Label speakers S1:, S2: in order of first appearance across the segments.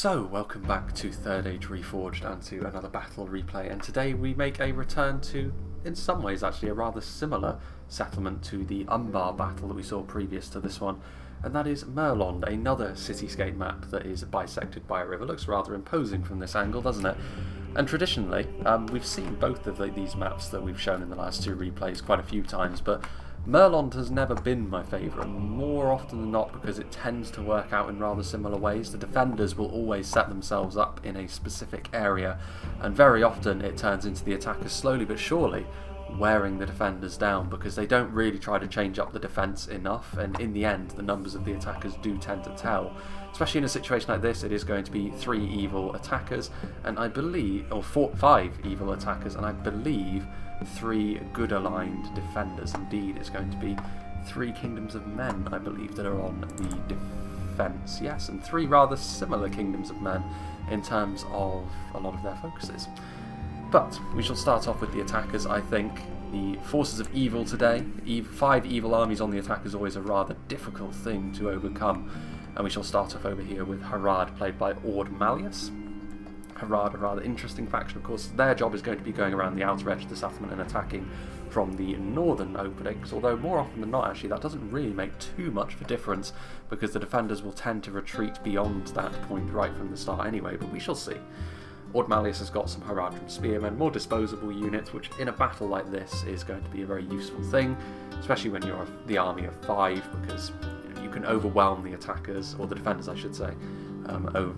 S1: So, welcome back to Third Age Reforged and to another battle replay, and today we make a return to, in some ways actually, a rather similar settlement to the Umbar battle that we saw previous to this one, and that is MIRLOND, another cityscape map that is bisected by a river. Looks rather imposing from this angle, doesn't it? And traditionally, we've seen both of these maps that we've shown in the last two replays quite a few times, but MIRLOND has never been my favourite, more often than not because it tends to work out in rather similar ways. The defenders will always set themselves up in a specific area, and very often it turns into the attackers slowly but surely wearing the defenders down because they don't really try to change up the defence enough, and in the end the numbers of the attackers do tend to tell. Especially in a situation like this, it is going to be 3 evil attackers, and I believe, or 5 evil attackers, and I believe 3 good aligned defenders. Indeed, it's going to be 3 kingdoms of men, I believe, that are on the defence. Yes, and 3 rather similar kingdoms of men in terms of a lot of their focuses. But we shall start off with the attackers, I think. The forces of evil today, 5 evil armies on the attack is always a rather difficult thing to overcome. And we shall start off over here with Harad, played by Malleus. Harad, a rather interesting faction, of course. Their job is going to be going around the outer edge of the settlement and attacking from the northern openings, although more often than not actually that doesn't really make too much of a difference because the defenders will tend to retreat beyond that point right from the start anyway, but we shall see. Malleus has got some Haradrim spearmen, more disposable units, which in a battle like this is going to be a very useful thing, especially when you're the army of 5, because you can overwhelm the attackers, or the defenders I should say,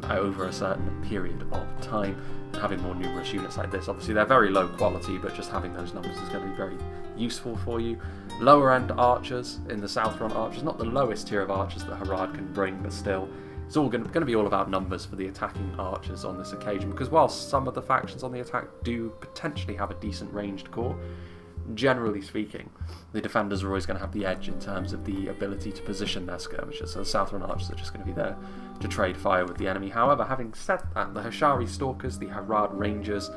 S1: over a certain period of time. And having more numerous units like this, obviously they're very low quality, but just having those numbers is going to be very useful for you. Lower end archers in the south front archers, not the lowest tier of archers that Harad can bring, but still it's all going to be all about numbers for the attacking archers on this occasion, because whilst some of the factions on the attack do potentially have a decent ranged core, generally speaking, the defenders are always going to have the edge in terms of the ability to position their skirmishes, so the southern archers are just going to be there to trade fire with the enemy. However, having said that, the Hashari Stalkers, the Harad Rangers,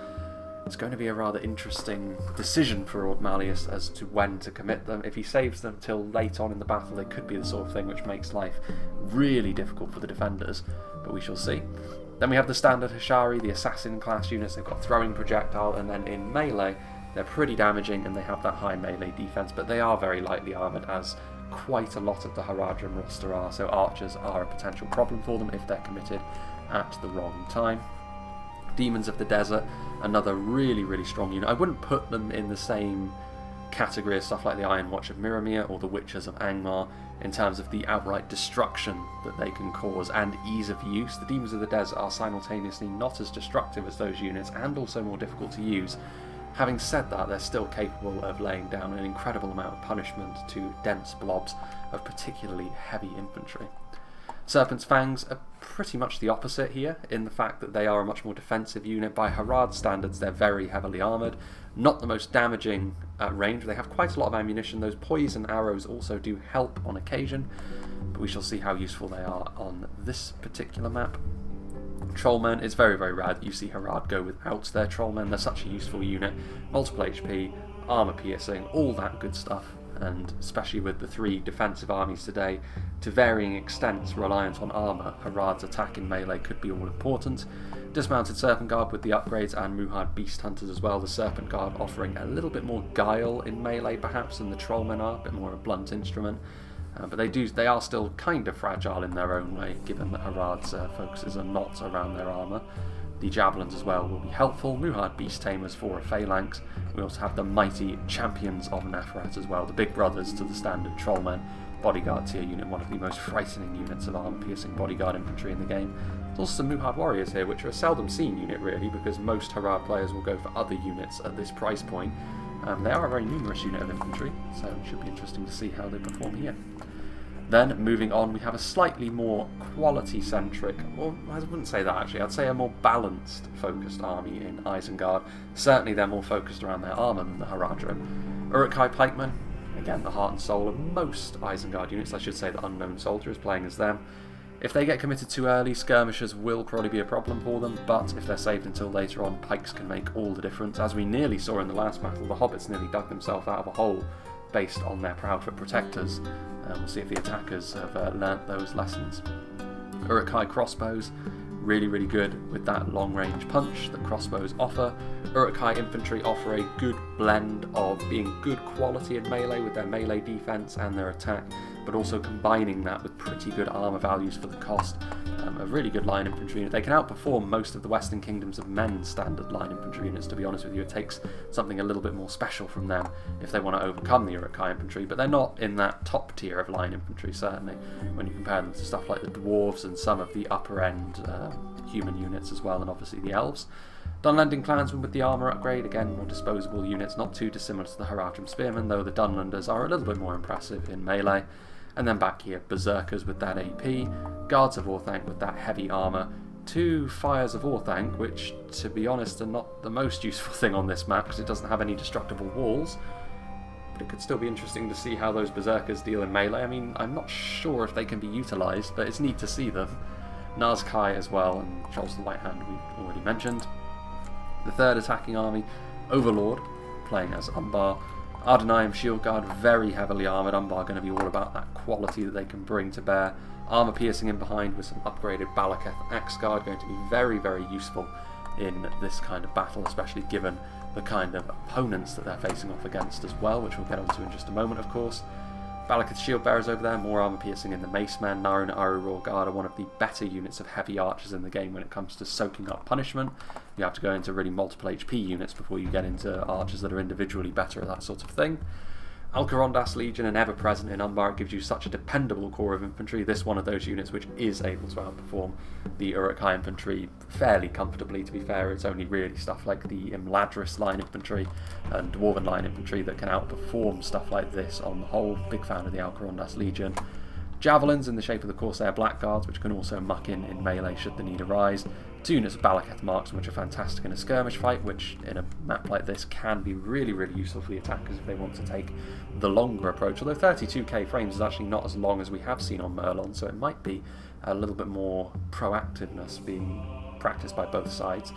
S1: it's going to be a rather interesting decision for Malleus as to when to commit them. If he saves them till late on in the battle, they could be the sort of thing which makes life really difficult for the defenders, but we shall see. Then we have the standard Hashari, the assassin class units. They've got throwing projectile, and then in melee they're pretty damaging and they have that high melee defense, but they are very lightly armoured, as quite a lot of the Haradrim roster are, so archers are a potential problem for them if they're committed at the wrong time. Demons of the Desert, another really strong unit. I wouldn't put them in the same category as stuff like the Iron Watch of Miramir or the Witches of Angmar in terms of the outright destruction that they can cause and ease of use. The Demons of the Desert are simultaneously not as destructive as those units and also more difficult to use. Having said that, they're still capable of laying down an incredible amount of punishment to dense blobs of particularly heavy infantry. Serpent's Fangs are pretty much the opposite here, in the fact that they are a much more defensive unit. By Harad standards, they're very heavily armoured, not the most damaging at range. They have quite a lot of ammunition. Those poison arrows also do help on occasion, but we shall see how useful they are on this particular map. Trollmen is very rare that you see Harad go without their Trollmen. They're such a useful unit. Multiple HP, armour piercing, all that good stuff. And especially with the 3 defensive armies today, to varying extents reliant on armour, Harad's attack in melee could be all important. Dismounted Serpent Guard with the upgrades and Muhad Beast Hunters as well. The Serpent Guard offering a little bit more guile in melee perhaps than the Trollmen are, a bit more of a blunt instrument. But they are still kind of fragile in their own way, given that Harad's focuses are not around their armour. The Javelins as well will be helpful. Muhad Beast Tamers for a phalanx. We also have the mighty Champions of Nefrat as well, the big brothers to the standard Trollmen. Bodyguard tier unit, one of the most frightening units of armor-piercing bodyguard infantry in the game. There's also some Muhad Warriors here, which are a seldom seen unit really, because most Harad players will go for other units at this price point. They are a very numerous unit of infantry, so it should be interesting to see how they perform here. Then, moving on, we have a slightly more quality-centric, or I wouldn't say that actually, I'd say a more balanced focused army in Isengard. Certainly they're more focused around their armour than the Haradrim. Uruk-hai Pikemen, again the heart and soul of most Isengard units. I should say the Unknown Soldier is playing as them. If they get committed too early, skirmishes will probably be a problem for them, but if they're saved until later on, pikes can make all the difference. As we nearly saw in the last battle, the hobbits nearly dug themselves out of a hole based on their Proudfoot protectors. We'll see if the attackers have learnt those lessons. Uruk-hai crossbows, really good with that long-range punch that crossbows offer. Uruk-hai infantry offer a good blend of being good quality in melee with their melee defense and their attack, but also combining that with pretty good armor values for the cost. A really good line infantry unit. They can outperform most of the Western Kingdoms of Men's standard line infantry units, to be honest with you. It takes something a little bit more special from them if they want to overcome the Uruk-hai infantry, but they're not in that top tier of line infantry, certainly, when you compare them to stuff like the dwarves and some of the upper end human units as well, and obviously the elves. Dunlending clansmen with the armour upgrade, again more disposable units, not too dissimilar to the Haradrim spearmen, though the Dunlanders are a little bit more impressive in melee. And then back here, Berserkers with that AP, Guards of Orthanc with that heavy armour, 2 Fires of Orthanc, which, to be honest, are not the most useful thing on this map because it doesn't have any destructible walls. But it could still be interesting to see how those Berserkers deal in melee. I mean, I'm not sure if they can be utilised, but it's neat to see them. Nazkai as well, and Trolls of the White Hand we've already mentioned. The third attacking army, Overlord, playing as Umbar. Ardenaim Shield Guard, very heavily armoured. Umbar going to be all about that quality that they can bring to bear. Armour piercing in behind with some upgraded Balaketh Axe Guard, going to be very useful in this kind of battle, especially given the kind of opponents that they're facing off against as well, which we'll get onto in just a moment, of course. Balaketh Shield Bearers over there, more armour piercing in the Macemen. Narun Aruror Guard are one of the better units of heavy archers in the game when it comes to soaking up punishment. You have to go into really multiple HP units before you get into archers that are individually better at that sort of thing. Alcarondas Legion, and ever present in Umbar, it gives you such a dependable core of infantry. This one of those units which is able to outperform the Uruk-hai infantry fairly comfortably, to be fair. It's only really stuff like the Imladris line infantry and Dwarven line infantry that can outperform stuff like this on the whole. Big fan of the Alcarondas Legion. Javelins in the shape of the Corsair Blackguards, which can also muck in melee should the need arise. 2 units of Balaketh Marksmen, which are fantastic in a skirmish fight, which in a map like this can be really useful for the attackers if they want to take the longer approach. Although 32k frames is actually not as long as we have seen on MIRLOND, so it might be a little bit more proactiveness being practiced by both sides.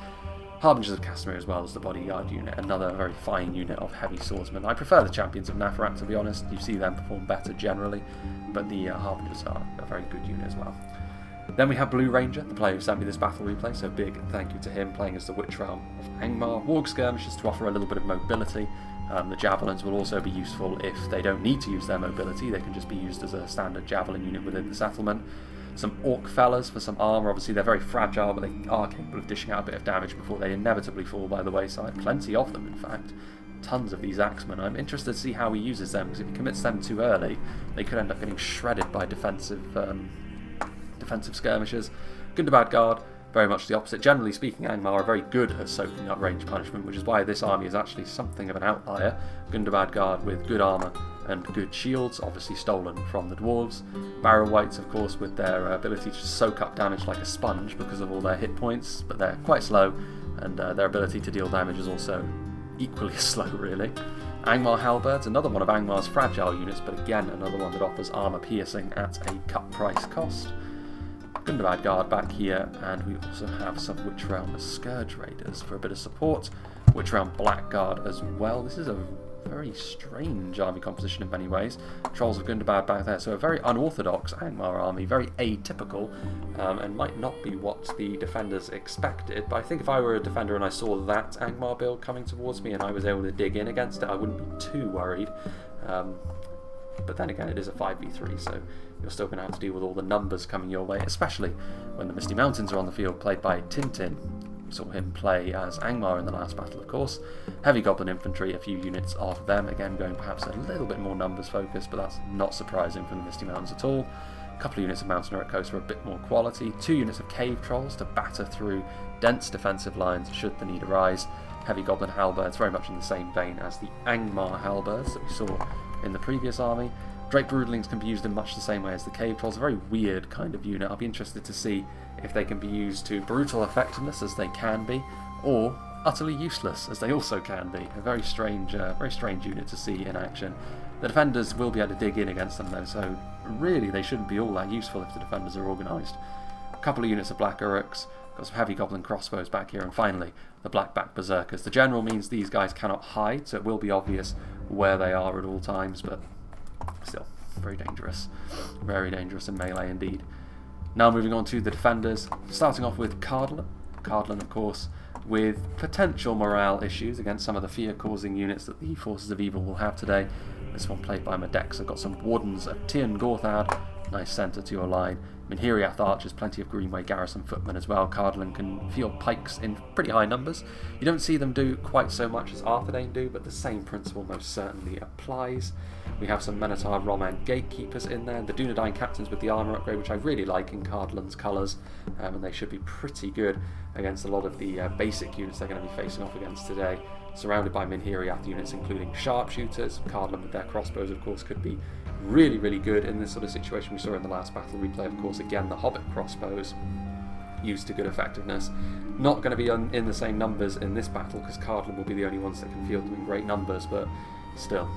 S1: Harbingers of Castamere as well as the bodyguard unit, another very fine unit of heavy swordsmen. I prefer the Champions of Nafarat, to be honest. You see them perform better generally, but the Harbingers are a very good unit as well. Then we have Blue Ranger, the player who sent me this battle replay, so big thank you to him, playing as the Witch Realm of Angmar. Warg skirmishes to offer a little bit of mobility. The Javelins will also be useful if they don't need to use their mobility. They can just be used as a standard Javelin unit within the settlement. Some Orc Fellas for some armour. Obviously they're very fragile, but they are capable of dishing out a bit of damage before they inevitably fall by the wayside. Plenty of them, in fact. Tons of these Axemen. I'm interested to see how he uses them, because if he commits them too early, they could end up getting shredded by defensive skirmishes. Gundabad Guard, very much the opposite. Generally speaking, Angmar are very good at soaking up range punishment, which is why this army is actually something of an outlier. Gundabad Guard with good armour and good shields, obviously stolen from the dwarves. Barrow Wights, of course, with their ability to soak up damage like a sponge because of all their hit points, but they're quite slow, and their ability to deal damage is also equally as slow, really. Angmar Halberds, another one of Angmar's fragile units, but again another one that offers armour piercing at a cut price cost. Gundabad Guard back here, and we also have some Witch Realm Scourge Raiders for a bit of support. Witch Realm Blackguard as well. This is a very strange army composition in many ways. Trolls of Gundabad back there, so a very unorthodox Angmar army, very atypical, and might not be what the defenders expected. But I think if I were a defender and I saw that Angmar build coming towards me and I was able to dig in against it, I wouldn't be too worried. But then again, it is a 5v3, so you're still going to have to deal with all the numbers coming your way, especially when the Misty Mountains are on the field, played by Tintin. We saw him play as Angmar in the last battle, of course. Heavy Goblin Infantry, a few units of them, again going perhaps a little bit more numbers focused, but that's not surprising from the Misty Mountains at all. A couple of units of Mountain Uruk for a bit more quality. 2 units of Cave Trolls to batter through dense defensive lines should the need arise. Heavy Goblin Halberds, very much in the same vein as the Angmar Halberds that we saw in the previous army. Drake Broodlings can be used in much the same way as the Cave Trolls, a very weird kind of unit. I'll be interested to see if they can be used to brutal effectiveness, as they can be, or utterly useless, as they also can be. A very strange unit to see in action. The defenders will be able to dig in against them though, so really they shouldn't be all that useful if the defenders are organised. A couple of units of Black Uruks, got some heavy goblin crossbows back here, and finally the Blackback Berserkers. The general means these guys cannot hide, so it will be obvious where they are at all times, but still very dangerous in melee indeed. Now moving on to the defenders, starting off with Cardolan. Cardolan, of course, with potential morale issues against some of the fear-causing units that the Forces of Evil will have today. This one played by Medexa, got some Wardens of Tien Gorthad, nice centre to your line. Minhiriath archers, plenty of Greenway garrison footmen as well. Cardolan can field pikes in pretty high numbers. You don't see them do quite so much as Arthedain do, but the same principle most certainly applies. We have some Minotaur Roman gatekeepers in there, the Dunedain captains with the armour upgrade, which I really like in Cardolan's colours, and they should be pretty good against a lot of the basic units they're going to be facing off against today. Surrounded by Minhiriath units including sharpshooters. Cardolan with their crossbows, of course, could be really, really good in this sort of situation we saw in the last battle replay. Of course, again, the Hobbit crossbows used to good effectiveness. Not going to be in the same numbers in this battle because Cardolan will be the only ones that can field them in great numbers, but still.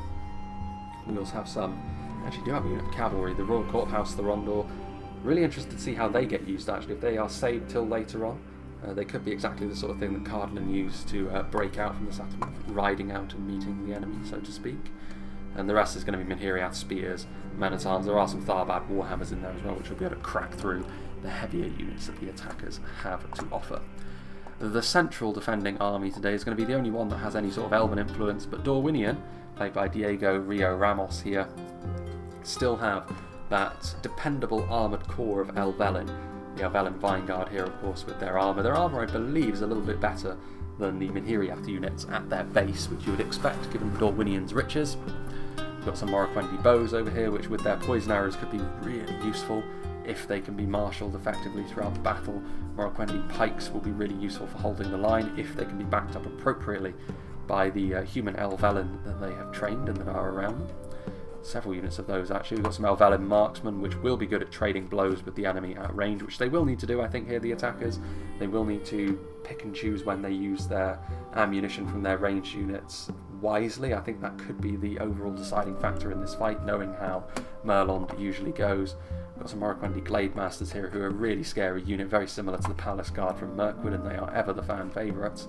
S1: We also have some, actually do have a unit of cavalry, the Royal Courthouse, the Rondor. Really interested to see how they get used actually. If they are saved till later on, they could be exactly the sort of thing that Cardolan used to break out from the settlement, riding out and meeting the enemy, so to speak. And the rest is going to be Minhiriath spears, men at arms. There are some Tharbad warhammers in there as well, which will be able to crack through the heavier units that the attackers have to offer. The central defending army today is going to be the only one that has any sort of elven influence, but Dorwinion, played by Diego Rio Ramos here, still have that dependable armoured core of Elvelyn. The Elvelyn Vinegard here, of course, with their armour. Their armour, I believe, is a little bit better than the Minhiriath units at their base, which you would expect given Dorwinion's riches. We've got some Morroquendi bows over here, which with their poison arrows could be really useful if they can be marshalled effectively throughout the battle. Morroquendi pikes will be really useful for holding the line if they can be backed up appropriately by the human Elvelyn that they have trained and that are around them. Several units of those actually. We've got some Elvelyn marksmen, which will be good at trading blows with the enemy at range, which they will need to do, I think, here, the attackers. They will need to pick and choose when they use their ammunition from their ranged units wisely. I think that could be the overall deciding factor in this fight, knowing how MIRLOND usually goes. We've got some Morroquendi Glade Masters here who are a really scary unit, very similar to the Palace Guard from Mirkwood, and they are ever the fan favourites.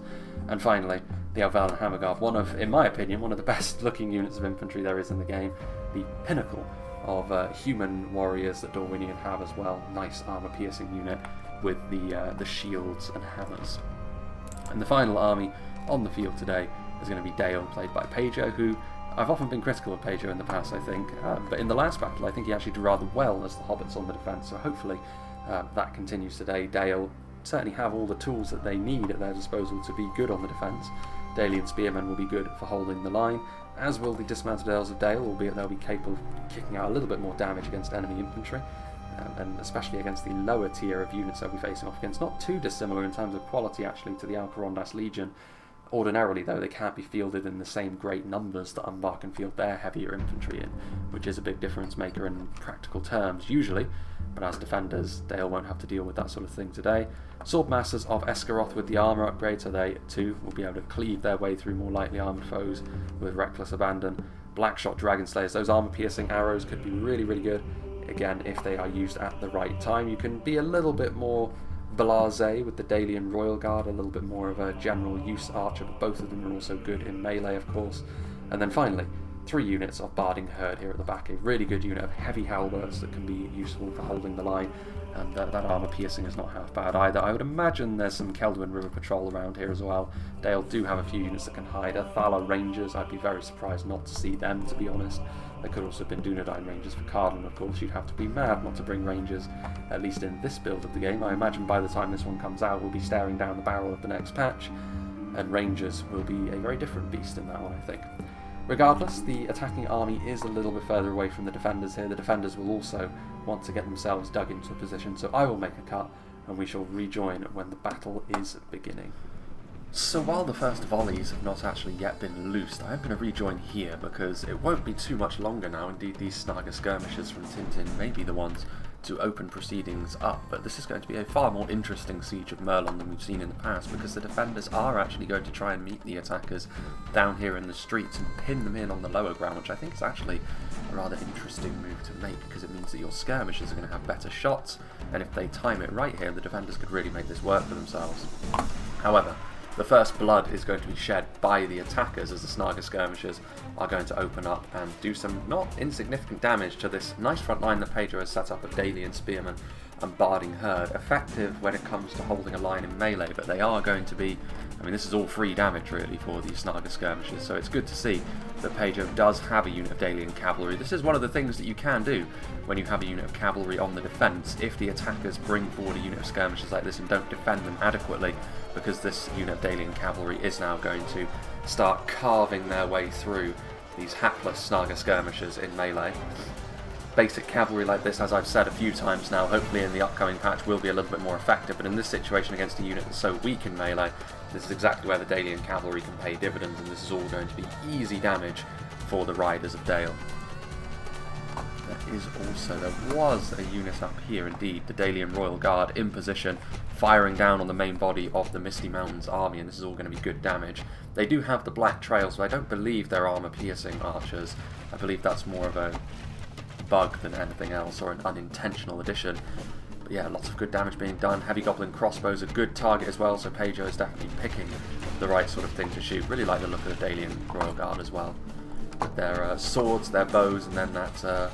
S1: And finally, the Elvelyn Hammerguard, one of, in my opinion, one of the best looking units of infantry there is in the game. The pinnacle of human warriors that Dorwinion have as well. Nice armour piercing unit with the shields and hammers. And the final army on the field today is going to be Dale, played by Pedro, who I've often been critical of Pedro in the past, I think, but in the last battle I think he actually did rather well as the hobbits on the defence, so hopefully that continues today. Dale certainly have all the tools that they need at their disposal to be good on the defence. Dalian spearmen will be good for holding the line, as will the dismounted Earls of Dale, albeit they'll be capable of kicking out a little bit more damage against enemy infantry, and especially against the lower tier of units they'll be facing off against. Not too dissimilar in terms of quality actually to the Alcarondas Legion. Ordinarily though, they can't be fielded in the same great numbers that Umbar can field their heavier infantry in, which is a big difference maker in practical terms usually, but as defenders Dale won't have to deal with that sort of thing today. Swordmasters of Esgaroth with the armour upgrade, so they too will be able to cleave their way through more lightly armoured foes with reckless abandon. Blackshot Dragon Slayers, those armour piercing arrows could be really, really good, again if they are used at the right time. You can be a little bit more blasé with the Dalian Royal Guard, a little bit more of a general use archer, but both of them are also good in melee, of course. And then finally, 3 units of Barding Herd here at the back, a really good unit of heavy halberds that can be useful for holding the line, and that armour piercing is not half bad either. I would imagine there's some Keldwyn River Patrol around here as well. Dale do have a few units that can hide. Athala Rangers, I'd be very surprised not to see them, to be honest. There could also have been Dunedain Rangers for Cardolan, of course. You'd have to be mad not to bring Rangers, at least in this build of the game. I imagine by the time this one comes out, we'll be staring down the barrel of the next patch, and Rangers will be a very different beast in that one, I think. Regardless, the attacking army is a little bit further away from the defenders here. The defenders will also want to get themselves dug into a position, so I will make a cut, and we shall rejoin when the battle is beginning. So while the first volleys have not actually yet been loosed, I am going to rejoin here because it won't be too much longer now. Indeed, these Snaga skirmishes from Tintin may be the ones to open proceedings up, but this is going to be a far more interesting siege of MIRLOND than we've seen in the past, because the defenders are actually going to try and meet the attackers down here in the streets and pin them in on the lower ground, which I think is actually a rather interesting move to make, because it means that your skirmishers are going to have better shots, and if they time it right here, the defenders could really make this work for themselves. However, the first blood is going to be shed by the attackers as the Snaga skirmishers are going to open up and do some not insignificant damage to this nice front line that Pedro has set up of Dalian spearmen. and barding herd, effective when it comes to holding a line in melee, but they are going to be, I mean, this is all free damage really for these Snaga skirmishes, so it's good to see that Pedro does have a unit of Dalian cavalry. This is one of the things that you can do when you have a unit of cavalry on the defence, if the attackers bring forward a unit of skirmishers like this and don't defend them adequately, because this unit of Dalian cavalry is now going to start carving their way through these hapless Snaga skirmishers in melee. Basic cavalry like this, as I've said a few times now, hopefully in the upcoming patch will be a little bit more effective, but in this situation against a unit that's so weak in melee, this is exactly where the Dalian cavalry can pay dividends, and this is all going to be easy damage for the riders of Dale. There was a unit up here indeed, the Dalian Royal Guard in position, firing down on the main body of the Misty Mountains army, and this is all going to be good damage. They do have the black trails, but I don't believe they're armour-piercing archers. I believe that's more of a bug than anything else, or an unintentional addition. But yeah, lots of good damage being done. Heavy Goblin crossbows a good target as well, so Pedro is definitely picking the right sort of thing to shoot. Really like the look of the Dalian Royal Guard as well, with their swords, their bows, and then that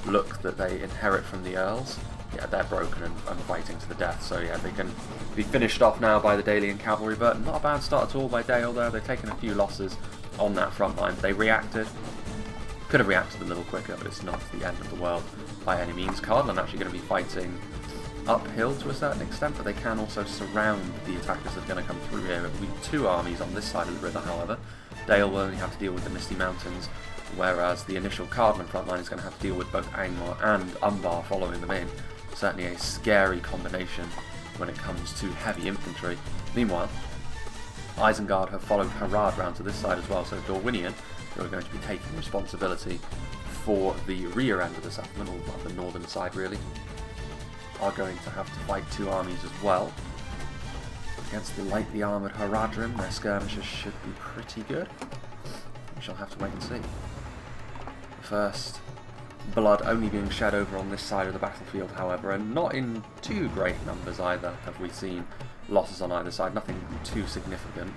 S1: look that they inherit from the Earls. Yeah, they're broken and fighting to the death, so yeah, they can be finished off now by the Dalian cavalry, but not a bad start at all by Dale there. They've taken a few losses on that front line. They reacted. Could have reacted a little quicker, but it's not the end of the world by any means. Cardolan actually going to be fighting uphill to a certain extent, but they can also surround the attackers that are going to come through here. It will be two armies on this side of the river, however. Dale will only have to deal with the Misty Mountains, whereas the initial Cardolan front line is going to have to deal with both Angmar and Umbar following them in. Certainly a scary combination when it comes to heavy infantry. Meanwhile, Isengard have followed Harad round to this side as well, so Dorwinion, who are going to be taking responsibility for the rear end of the settlement, or the northern side really, are going to have to fight two armies as well. Against the lightly armoured Haradrim, their skirmishes should be pretty good. We shall have to wait and see. The first blood only being shed over on this side of the battlefield, however, and not in too great numbers either have we seen losses on either side, nothing too significant.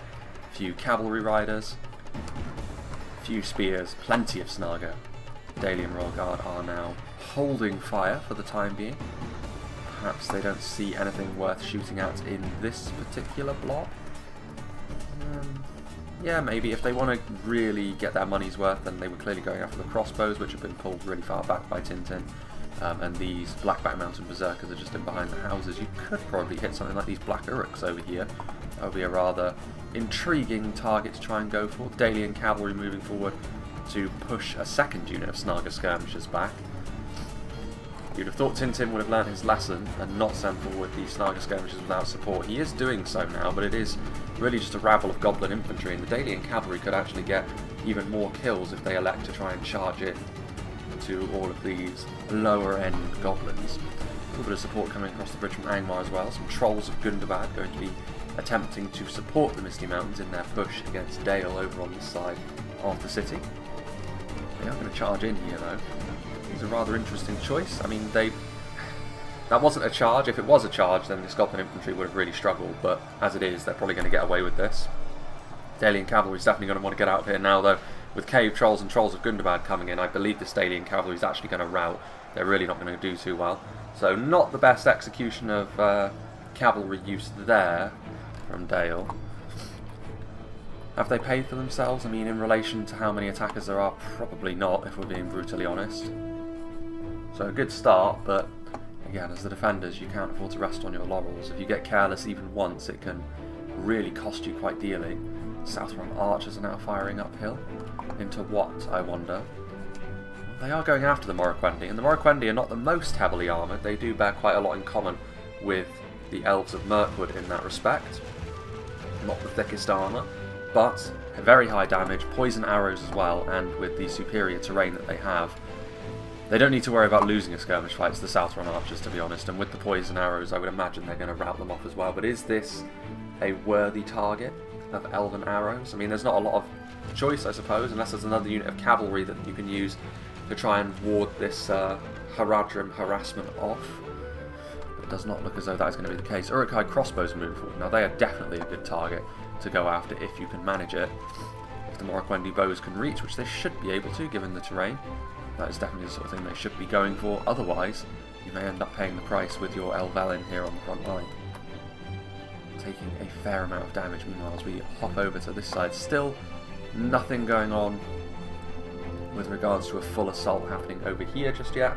S1: A few cavalry riders, a few spears, plenty of Snaga. Dalian Royal Guard are now holding fire for the time being. Perhaps they don't see anything worth shooting at in this particular block. Yeah, maybe. If they want to really get their money's worth, then they were clearly going after the crossbows, which have been pulled really far back by Tintin. And these Blackback Mountain Berserkers are just in behind the houses. You could probably hit something like these Black Uruks over here. That would be a rather intriguing target to try and go for. Dalian Cavalry moving forward to push a second unit of Snaga skirmishers back. You'd have thought Tintin would have learned his lesson and not sent forward the Snaga skirmishers without support. He is doing so now, but it is really just a rabble of Goblin infantry, and the Dalian Cavalry could actually get even more kills if they elect to try and charge in to all of these lower end Goblins. A little bit of support coming across the bridge from Angmar as well. Some Trolls of Gundabad going to be attempting to support the Misty Mountains in their push against Dale over on this side of the city. They are going to charge in here though. It's a rather interesting choice. I mean, that wasn't a charge. If it was a charge, then the Goblin infantry would have really struggled, but as it is, they're probably going to get away with this. Dalian Cavalry is definitely going to want to get out of here now, though. With Cave Trolls and Trolls of Gundabad coming in, I believe the Dalian Cavalry is actually going to rout. They're really not going to do too well. So not the best execution of cavalry use there from Dale. Have they paid for themselves? I mean, in relation to how many attackers there are, probably not, if we're being brutally honest. So a good start, but again, as the defenders, you can't afford to rest on your laurels. If you get careless even once, it can really cost you quite dearly. Southron archers are now firing uphill. Into what, I wonder? They are going after the Morroquendi, and the Morroquendi are not the most heavily armoured. They do bear quite a lot in common with the Elves of Mirkwood in that respect. Not the thickest armour, but very high damage, poison arrows as well, and with the superior terrain that they have, they don't need to worry about losing a skirmish fight to the Southron archers, to be honest, and with the poison arrows I would imagine they're going to rout them off as well. But is this a worthy target of elven arrows? I mean, there's not a lot of choice, I suppose, unless there's another unit of cavalry that you can use to try and ward this Haradrim harassment off. It does not look as though that is going to be the case. Uruk-hai crossbows move forward. Now they are definitely a good target to go after if you can manage it. If the Morroquendi bows can reach, which they should be able to given the terrain, that is definitely the sort of thing they should be going for. Otherwise, you may end up paying the price with your Elvelin here on the front line. Taking a fair amount of damage. Meanwhile, as we hop over to this side, still nothing going on with regards to a full assault happening over here just yet.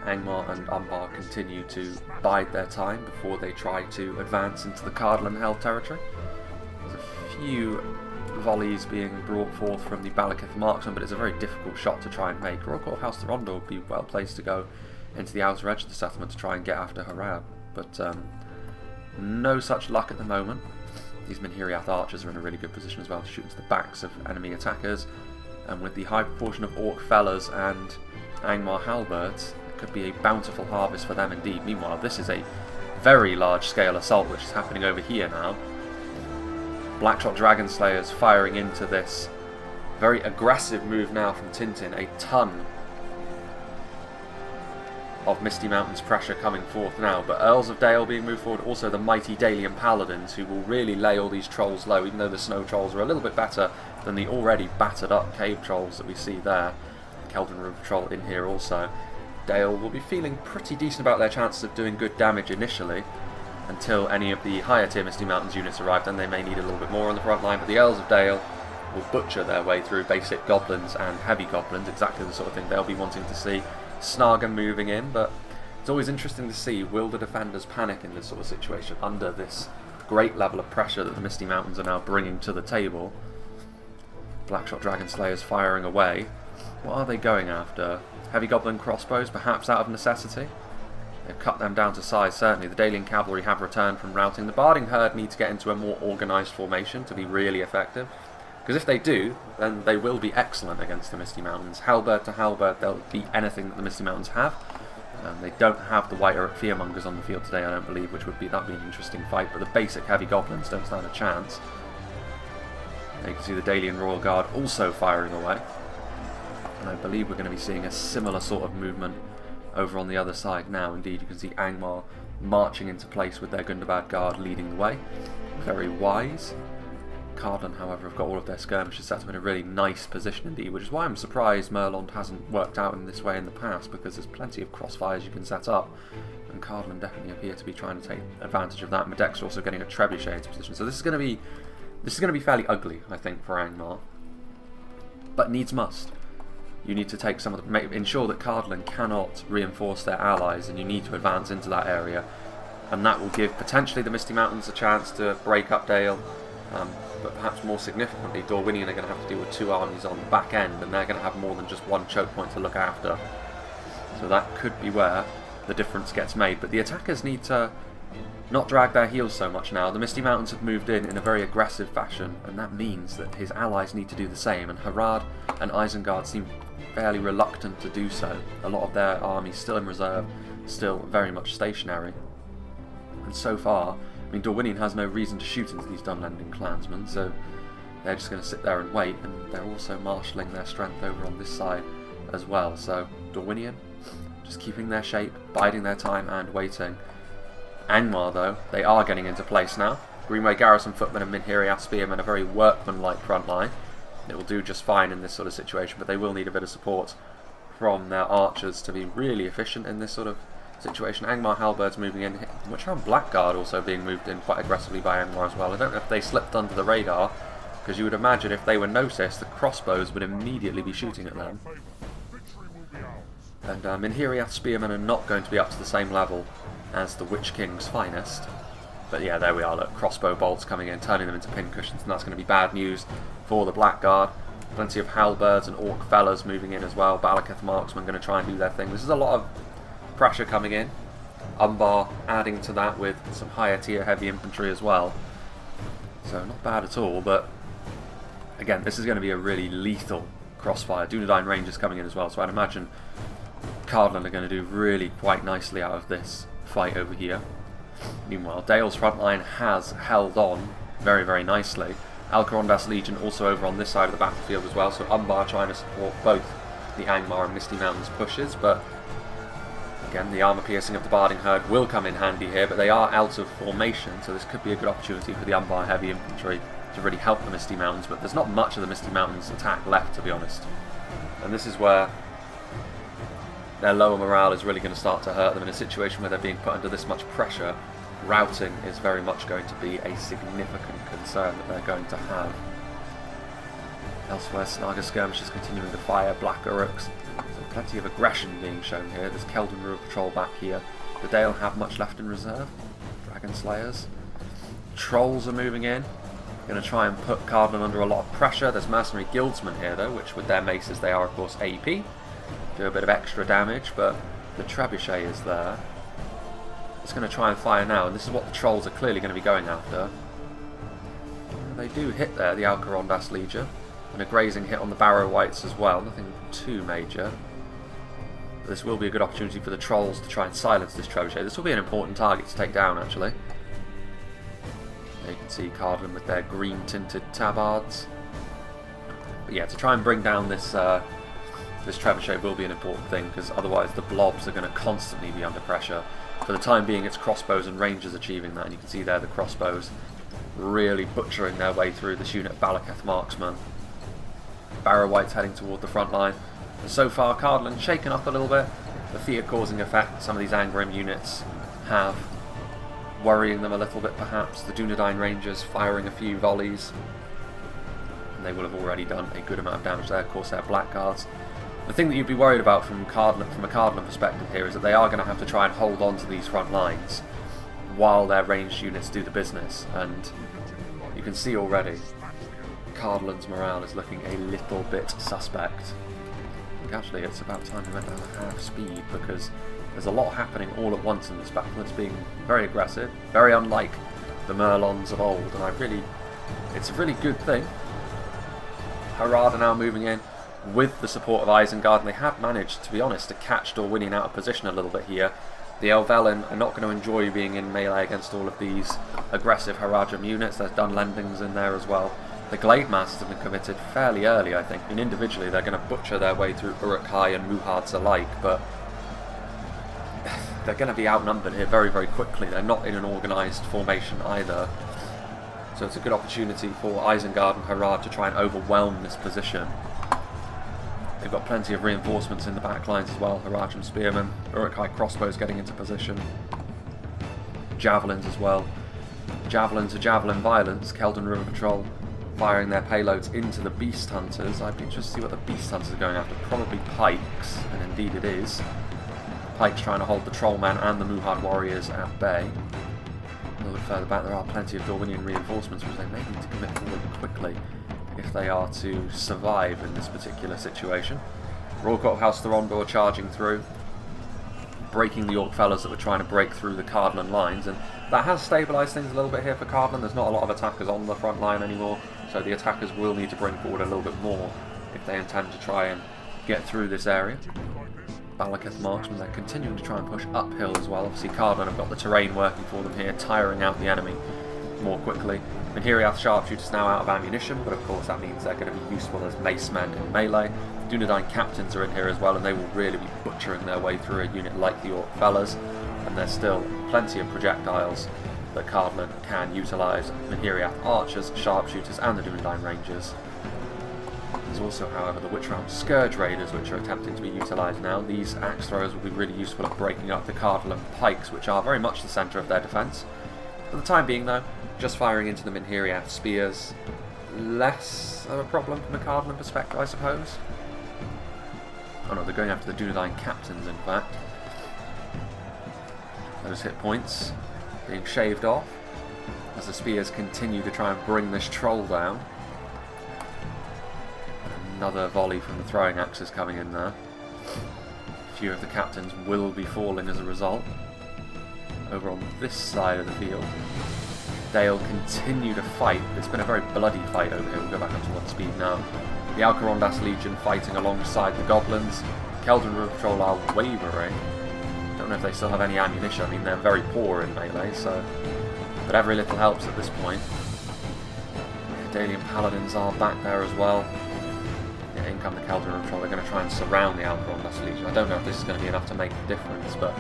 S1: Angmar and Umbar continue to bide their time before they try to advance into the Cardolan held territory. There's a few volleys being brought forth from the Balakith marksman, but it's a very difficult shot to try and make. Royal House Therondo would be well placed to go into the outer edge of the settlement to try and get after Harad, but no such luck at the moment. These Minhiriath archers are in a really good position as well to shoot into the backs of enemy attackers, and with the high proportion of Orc Fellers and Angmar halberds, it could be a bountiful harvest for them indeed. Meanwhile, this is a very large scale assault which is happening over here now. Blackshot Dragon Slayers firing into this very aggressive move now from Tintin. A ton of Misty Mountains pressure coming forth now, but Earls of Dale being moved forward, also the mighty Dalian Paladins, who will really lay all these trolls low, even though the snow trolls are a little bit better than the already battered up cave trolls that we see there. The Keldon River Troll in here also. Dale will be feeling pretty decent about their chances of doing good damage initially, until any of the higher tier Misty Mountains units arrive, then they may need a little bit more on the front line, but the Earls of Dale will butcher their way through basic goblins and heavy goblins, exactly the sort of thing they'll be wanting to see. Snargan moving in, but it's always interesting to see, will the defenders panic in this sort of situation under this great level of pressure that the Misty Mountains are now bringing to the table. Blackshot Dragon Slayers firing away. What are they going after? Heavy Goblin crossbows, perhaps out of necessity? They've cut them down to size, certainly. The Dalian Cavalry have returned from routing. The Barding Herd need to get into a more organised formation to be really effective. Because if they do, then they will be excellent against the Misty Mountains. Halberd to halberd, they'll beat anything that the Misty Mountains have. They don't have the White Uruk Fearmongers on the field today, I don't believe, which that'd be an interesting fight, but the basic heavy goblins don't stand a chance. Now you can see the Dalian Royal Guard also firing away. And I believe we're going to be seeing a similar sort of movement over on the other side now. Indeed, you can see Angmar marching into place with their Gundabad Guard leading the way. Very wise. Cardolan, however, have got all of their skirmishes set up in a really nice position indeed, which is why I'm surprised MIRLOND hasn't worked out in this way in the past, because there's plenty of crossfires you can set up, and Cardolan definitely appear to be trying to take advantage of that. Medek's also getting a trebuchet into position, so this is going to be fairly ugly, I think, for Angmar, but needs must. You need to take some of the, ensure that Cardolan cannot reinforce their allies, and you need to advance into that area, and that will give potentially the Misty Mountains a chance to break up Dale. But perhaps more significantly, Dorwinion are going to have to deal with two armies on the back end, and they're going to have more than just one choke point to look after. So that could be where the difference gets made. But the attackers need to not drag their heels so much now. The Misty Mountains have moved in a very aggressive fashion, and that means that his allies need to do the same. And Harad and Isengard seem fairly reluctant to do so. A lot of their armies still in reserve, still very much stationary. And so far, I mean, Dorwinion has no reason to shoot into these Dunlending clansmen, so they're just going to sit there and wait, and they're also marshalling their strength over on this side as well. So Dorwinion just keeping their shape, biding their time and waiting. Angmar, though, they are getting into place now. Greenway Garrison Footmen and Minhiriath Spearmen, a very workmanlike front line. It will do just fine in this sort of situation, but they will need a bit of support from their archers to be really efficient in this sort of situation. Angmar halberds moving in, which are Blackguard also being moved in quite aggressively by Angmar as well. I don't know if they slipped under the radar, because you would imagine if they were noticed, the crossbows would immediately be shooting at them. And Minhiriath Spearmen are not going to be up to the same level as the Witch King's finest. But yeah, there we are, look, crossbow bolts coming in, turning them into pincushions, and that's going to be bad news for the Blackguard. Plenty of halberds and orc fellas moving in as well. Balakith marksmen going to try and do their thing. This is a lot of pressure coming in. Umbar adding to that with some higher tier heavy infantry as well. So not bad at all, but again, this is going to be a really lethal crossfire. Dunedain Rangers coming in as well, so I'd imagine Cardolan are going to do really quite nicely out of this fight over here. Meanwhile, Dale's front line has held on very, very nicely. Alcarondas Legion also over on this side of the battlefield as well, so Umbar trying to support both the Angmar and Misty Mountains pushes, but again, the armour piercing of the Barding Herd will come in handy here, but they are out of formation, so this could be a good opportunity for the Umbar heavy infantry to really help the Misty Mountains, but there's not much of the Misty Mountains attack left, to be honest. And this is where their lower morale is really going to start to hurt them in a situation where they're being put under this much pressure. Routing is very much going to be a significant concern that they're going to have. Elsewhere, Snaga skirmishes continuing to fire Black Uruks. So plenty of aggression being shown here. There's Keldon River Patrol back here. The Dale have much left in reserve. Dragon Slayers. Trolls are moving in. Going to try and put Cardolan under a lot of pressure. There's Mercenary Guildsmen here though, which with their maces they are of course AP. Do a bit of extra damage, but the Trebuchet is there. It's going to try and fire now, and this is what the Trolls are clearly going to be going after. They do hit there, the Alcarondas Legion, and a grazing hit on the Barrow Whites as well, nothing too major. But this will be a good opportunity for the Trolls to try and silence this Trebuchet. This will be an important target to take down actually. There you can see Cardolan with their green tinted tabards. But yeah, to try and bring down this this Trebuchet will be an important thing, because otherwise the blobs are going to constantly be under pressure. For the time being, it's crossbows and rangers achieving that, and you can see there the crossbows really butchering their way through this unit of Balaketh marksmen. Barrow White's heading toward the front line. And so far, Cardolan shaken up a little bit. The fear-causing effect some of these Angmar units have, worrying them a little bit perhaps. The Dunedain Rangers firing a few volleys, and they will have already done a good amount of damage there. Of course, they're Blackguards. The thing that you'd be worried about from a Cardolan perspective here is that they are going to have to try and hold on to these front lines while their ranged units do the business, and you can see already Cardolan's morale is looking a little bit suspect. I think actually it's about time we went down to half speed, because there's a lot happening all at once in this battle. It's being very aggressive, very unlike the Mirlonds of old, and it's a really good thing. Harad are now moving in with the support of Isengard, and they have managed, to be honest, to catch Dorwinion out of position a little bit here. The Elvellin are not going to enjoy being in melee against all of these aggressive Haradrim units. There's Dunlendings in there as well. The Glade Masters have been committed fairly early, I think, and individually they're going to butcher their way through Uruk-hai and Muhards alike, but they're going to be outnumbered here very, very quickly. They're not in an organised formation either, so it's a good opportunity for Isengard and Harad to try and overwhelm this position. They've got plenty of reinforcements in the back lines as well. Haradrim Spearmen, Uruk-hai crossbows getting into position. Javelins as well. Javelins are Javelin Violence. Keldon River Patrol firing their payloads into the Beast Hunters. I'd be interested to see what the Beast Hunters are going after. Probably pikes, and indeed it is. Pikes trying to hold the Trollman and the Muhard warriors at bay. A little bit further back there are plenty of Dorwinion reinforcements, which they may need to commit forward quickly if they are to survive in this particular situation. Royal Court of House Thorondor charging through, breaking the Orc fellas that were trying to break through the Cardolan lines, and that has stabilised things a little bit here for Cardolan. There's not a lot of attackers on the front line anymore, so the attackers will need to bring forward a little bit more if they intend to try and get through this area. Balaketh marksmen, they're continuing to try and push uphill as well. Obviously Cardolan have got the terrain working for them here, tiring out the enemy more quickly. Minhiriath sharpshooters now out of ammunition, but of course that means they're going to be useful as mace men in melee. Dunedain captains are in here as well, and they will really be butchering their way through a unit like the Orc fellas, and there's still plenty of projectiles that Cardolan can utilise. Minhiriath archers, sharpshooters and the Dunedain rangers. There's also, however, the Witchround Scourge Raiders, which are attempting to be utilised now. These axe throwers will be really useful at breaking up the Cardolan pikes, which are very much the centre of their defence. For the time being though, just firing into the Minhiriath spears, less of a problem from a Cardolan perspective, I suppose. Oh no, they're going after the Dunedain captains, in fact. Those hit points being shaved off as the spears continue to try and bring this troll down. Another volley from the throwing axes coming in there. A few of the captains will be falling as a result. Over on this side of the field, they'll continue to fight. It's been a very bloody fight over here. We'll go back up to 1 speed now. The Alcarondas Legion fighting alongside the goblins. Keldon River Patrol are wavering. Don't know if they still have any ammunition. I mean, they're very poor in melee, so... but every little helps at this point. Dalian Paladins are back there as well. Yeah, in come the Keldon River Patrol. They're going to try and surround the Alcarondas Legion. I don't know if this is going to be enough to make a difference, but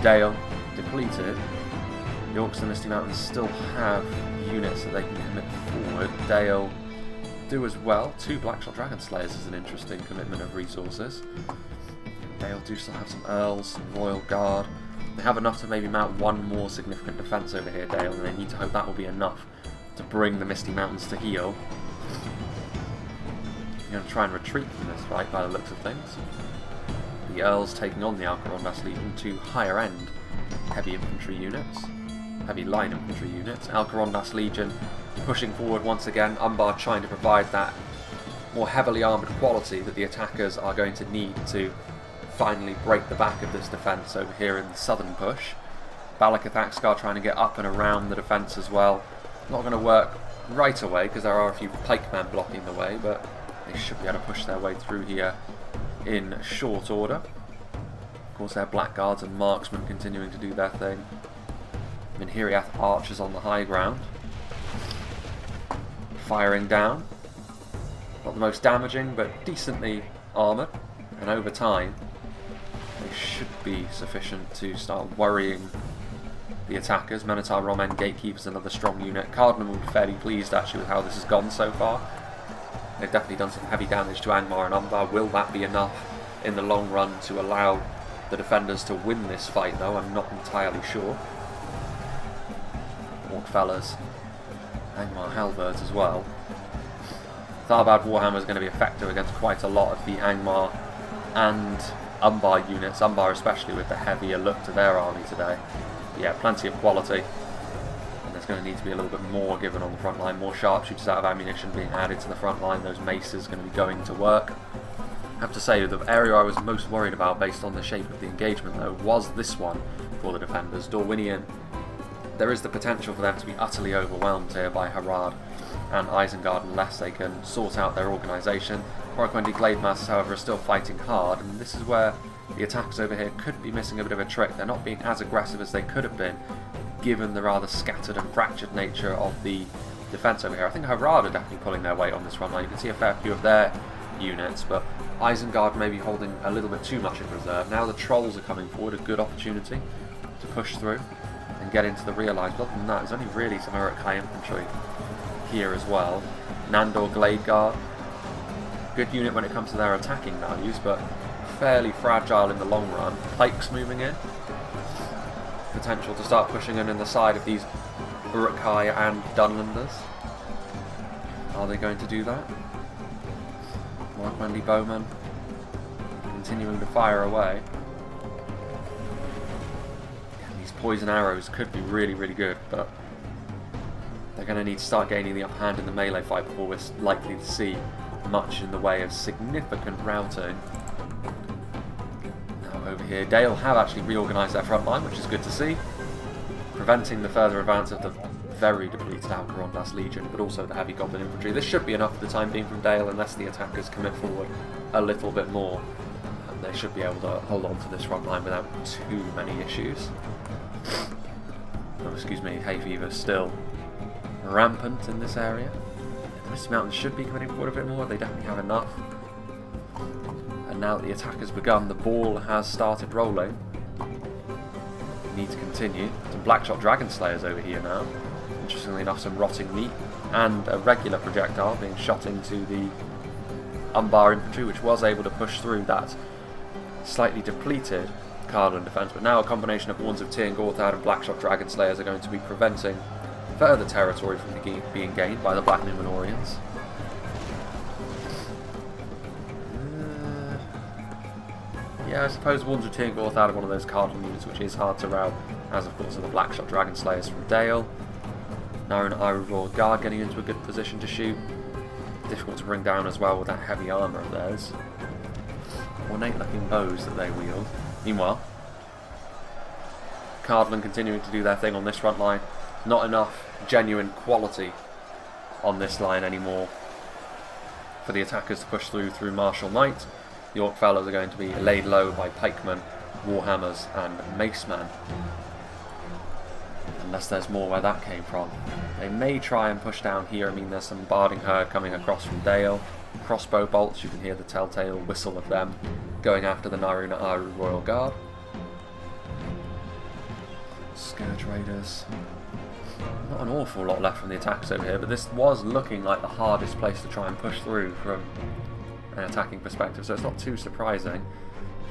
S1: Dale depleted. The Orcs and Misty Mountains still have units that they can commit forward. Dale do as well. 2 Blackshot Dragon Slayers is an interesting commitment of resources. Dale do still have some Earls, some Royal Guard. They have enough to maybe mount one more significant defence over here, Dale, and they need to hope that will be enough to bring the Misty Mountains to heel. You're going to try and retreat from this fight by the looks of things. The Earls taking on the Alcarondas Legion, two higher end heavy infantry units, heavy line infantry units. Alcarondas Legion pushing forward once again, Umbar trying to provide that more heavily armoured quality that the attackers are going to need to finally break the back of this defence over here in the southern push. Balakathakskar trying to get up and around the defence as well. Not going to work right away because there are a few pikemen blocking the way, but they should be able to push their way through here in short order. Of course, their blackguards and marksmen continuing to do their thing. Minhiriath archers on the high ground, firing down. Not the most damaging, but decently armoured, and over time they should be sufficient to start worrying the attackers. Minotaur Romen Gatekeepers, another strong unit. Cardolan will be fairly pleased actually with how this has gone so far. They've definitely done some heavy damage to Angmar and Umbar. Will that be enough in the long run to allow the defenders to win this fight though? I'm not entirely sure. Orc fellas, Angmar halberds as well. Tharbad Warhammer is going to be effective against quite a lot of the Angmar and Umbar units, Umbar especially with the heavier look to their army today. Yeah, plenty of quality, and there's going to need to be a little bit more given on the front line, more sharpshooters out of ammunition being added to the front line. Those maces are going to be going to work. I have to say, the area I was most worried about based on the shape of the engagement though was this one for the defenders. Dorwinion, there is the potential for them to be utterly overwhelmed here by Harad and Isengard unless they can sort out their organisation. Orikwendi Glade Masters, however, are still fighting hard, and this is where the attackers over here could be missing a bit of a trick. They're not being as aggressive as they could have been, given the rather scattered and fractured nature of the defence over here. I think Harad are definitely pulling their weight on this front line. You can see a fair few of their units, but Isengard may be holding a little bit too much in reserve. Now the Trolls are coming forward, a good opportunity to push through and get into the rear lines. But other than that, there's only really some Uruk-hai infantry here as well. Nandor Glade Guard, good unit when it comes to their attacking values, but fairly fragile in the long run. Pikes moving in, potential to start pushing in the side of these Uruk-hai and Dunlanders. Are they going to do that? Orikwendi Bowmen continuing to fire away. And these poison arrows could be really, really good, but they're going to need to start gaining the upper hand in the melee fight before we're likely to see much in the way of significant routing. Now over here, Dale have actually reorganised their front line, which is good to see, preventing the further advance of the very depleted Alcarondas Legion, but also the heavy goblin infantry. This should be enough for the time being from Dale, unless the attackers commit forward a little bit more. And they should be able to hold on to this front line without too many issues. Oh, excuse me, hay fever still rampant in this area. The Misty Mountains should be coming forward a bit more. They definitely have enough. And now that the attack has begun, the ball has started rolling. We need to continue. Some Blackshot Dragon Slayers over here now. Interestingly enough, some rotting meat and a regular projectile being shot into the Umbar infantry, which was able to push through that slightly depleted Cardolan defence. But now a combination of Warns of Tir Gorthad and Blackshot Dragon Slayers are going to be preventing further territory from being gained by the Black Numenorians. Yeah, I suppose Warns of Tir Gorthad are one of those Cardolan units which is hard to rout, as of course are the Blackshot Dragon Slayers from Dale. Narun Iru Royal Guard getting into a good position to shoot. Difficult to bring down as well with that heavy armour of theirs. Ornate looking bows that they wield. Meanwhile, Cardolan continuing to do their thing on this front line. Not enough genuine quality on this line anymore for the attackers to push through martial might. The Orc fellows are going to be laid low by pikemen, warhammers and macemen. Unless there's more where that came from. They may try and push down here. I mean, there's some barding herd coming across from Dale. Crossbow bolts, you can hear the telltale whistle of them going after the Naruna Aru Royal Guard. Scourge Raiders. Not an awful lot left from the attacks over here, but this was looking like the hardest place to try and push through from an attacking perspective, so it's not too surprising.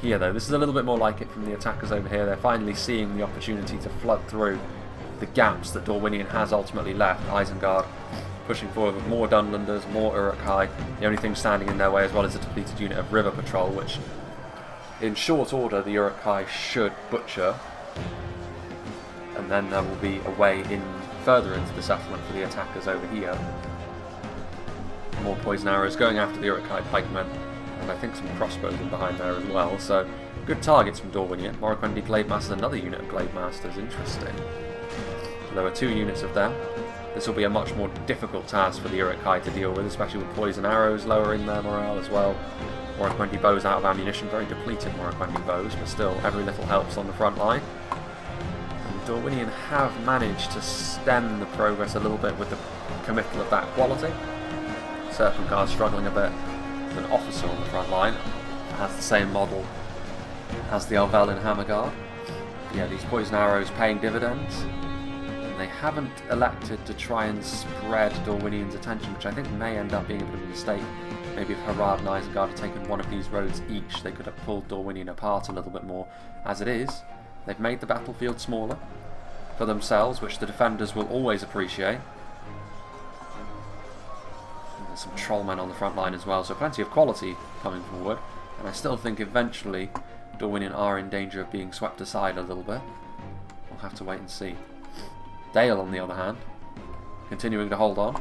S1: here though. This is a little bit more like it from the attackers over here. They're finally seeing the opportunity to flood through the gaps that Dorwinion has ultimately left. Isengard pushing forward with more Dunlanders, more Uruk-hai. The only thing standing in their way as well is a depleted unit of River Patrol, which in short order the Uruk-hai should butcher. And then there will be a way in further into the settlement for the attackers over here. More poison arrows going after the Uruk-hai pikemen, and I think some crossbows in behind there as well. So good targets from Dorwinion. Morroquendi Glademasters, another unit of Glademasters, interesting. So there were 2 units of them. This will be a much more difficult task for the Uruk-hai to deal with, especially with poison arrows lowering their morale as well. Morroquendi bows out of ammunition, very depleted Morroquendi bows, but still every little helps on the front line. Dorwinion have managed to stem the progress a little bit with the committal of that quality. Serpent Guard struggling a bit with an officer on the front line. Has the same model as the Elvel in Hammerguard. Yeah, these poison arrows paying dividends. And they haven't elected to try and spread Dorwinion's attention, which I think may end up being a bit of a mistake. Maybe if Harad and Isengard had taken one of these roads each, they could have pulled Dorwinion apart a little bit more. As it is, they've made the battlefield smaller for themselves, which the defenders will always appreciate. And there's some trollmen on the front line as well, so plenty of quality coming forward. And I still think eventually Dorwinion are in danger of being swept aside a little bit. We'll have to wait and see. Dale, on the other hand, continuing to hold on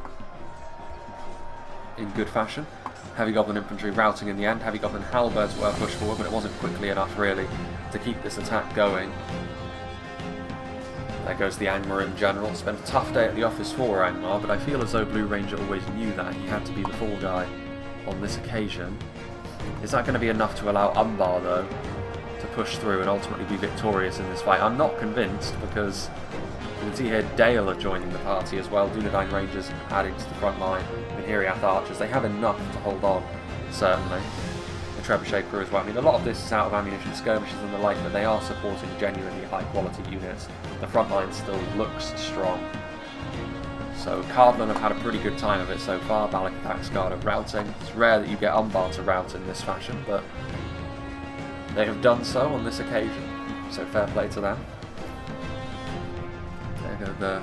S1: in good fashion. Heavy Goblin Infantry routing in the end. Heavy Goblin Halberds were pushed forward, but it wasn't quickly enough really to keep this attack going. There goes the Angmar in general. Spent a tough day at the office for Angmar, but I feel as though Blue Ranger always knew that. He had to be the fall guy on this occasion. Is that going to be enough to allow Umbar, though, to push through and ultimately be victorious in this fight? I'm not convinced, because you can see here Dale are joining the party as well. Dunedain Rangers adding to the front line. The Hiriath Archers, they have enough to hold on, certainly. The Trebuchet crew as well. I mean, a lot of this is out of ammunition, skirmishes and the like, but they are supporting genuinely high quality units. The front line still looks strong. So Cardolan have had a pretty good time of it so far. Balakathak's are routing. It's rare that you get Umbar to rout in this fashion, but they have done so on this occasion. So fair play to them. There go the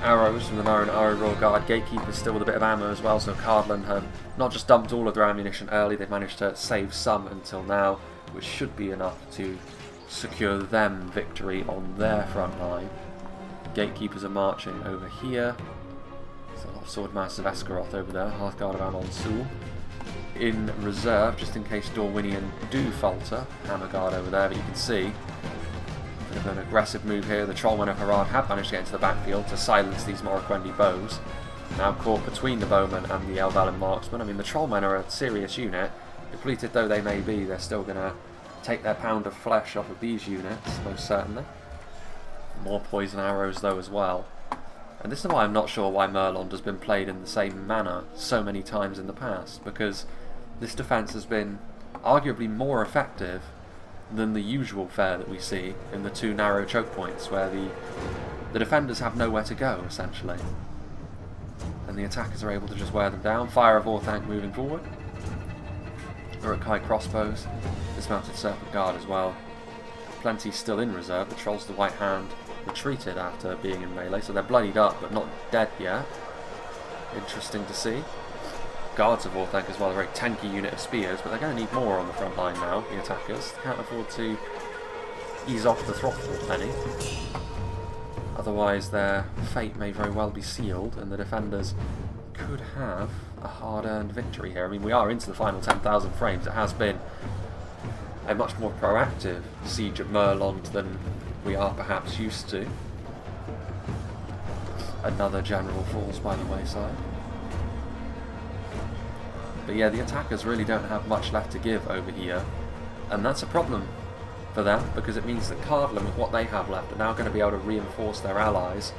S1: arrows from the Marin Arrow Royal Guard. Gatekeepers still with a bit of ammo as well, so Cardolan have not just dumped all of their ammunition early, they've managed to save some until now, which should be enough to secure them victory on their front line. Gatekeepers are marching over here. There's a lot of Swordmasters of Escaroth over there. Hearthguard of Amon Sul in reserve, just in case Dorwinion do falter. Hammerguard over there, but you can see a bit of an aggressive move here. The Trollmen of Harad have managed to get into the backfield to silence these Morroquendi bows. Now caught between the bowmen and the Elvalin marksmen. I mean, the Trollmen are a serious unit. Depleted though they may be, they're still going to take their pound of flesh off of these units, most certainly. More poison arrows though as well. And this is why I'm not sure why MIRLOND has been played in the same manner so many times in the past, because this defence has been arguably more effective than the usual fare that we see in the 2 narrow choke points, where the defenders have nowhere to go, essentially. And the attackers are able to just wear them down. Fire of Orthanc moving forward. Uruk-hai crossbows. Dismounted Serpent Guard as well. Plenty still in reserve. The Trolls of the White Hand retreated after being in melee, so they're bloodied up but not dead yet. Interesting to see. Guards of Orthanc as well, a very tanky unit of spears, but they're going to need more on the front line now, the attackers. They can't afford to ease off the throttle any. Otherwise their fate may very well be sealed, and the defenders could have a hard-earned victory here. I mean, we are into the final 10,000 frames. It has been a much more proactive siege of MIRLOND than we are perhaps used to. Another general falls by the wayside. But yeah, the attackers really don't have much left to give over here, and that's a problem for them, because it means that Cardolan, with what they have left, are now going to be able to reinforce their allies,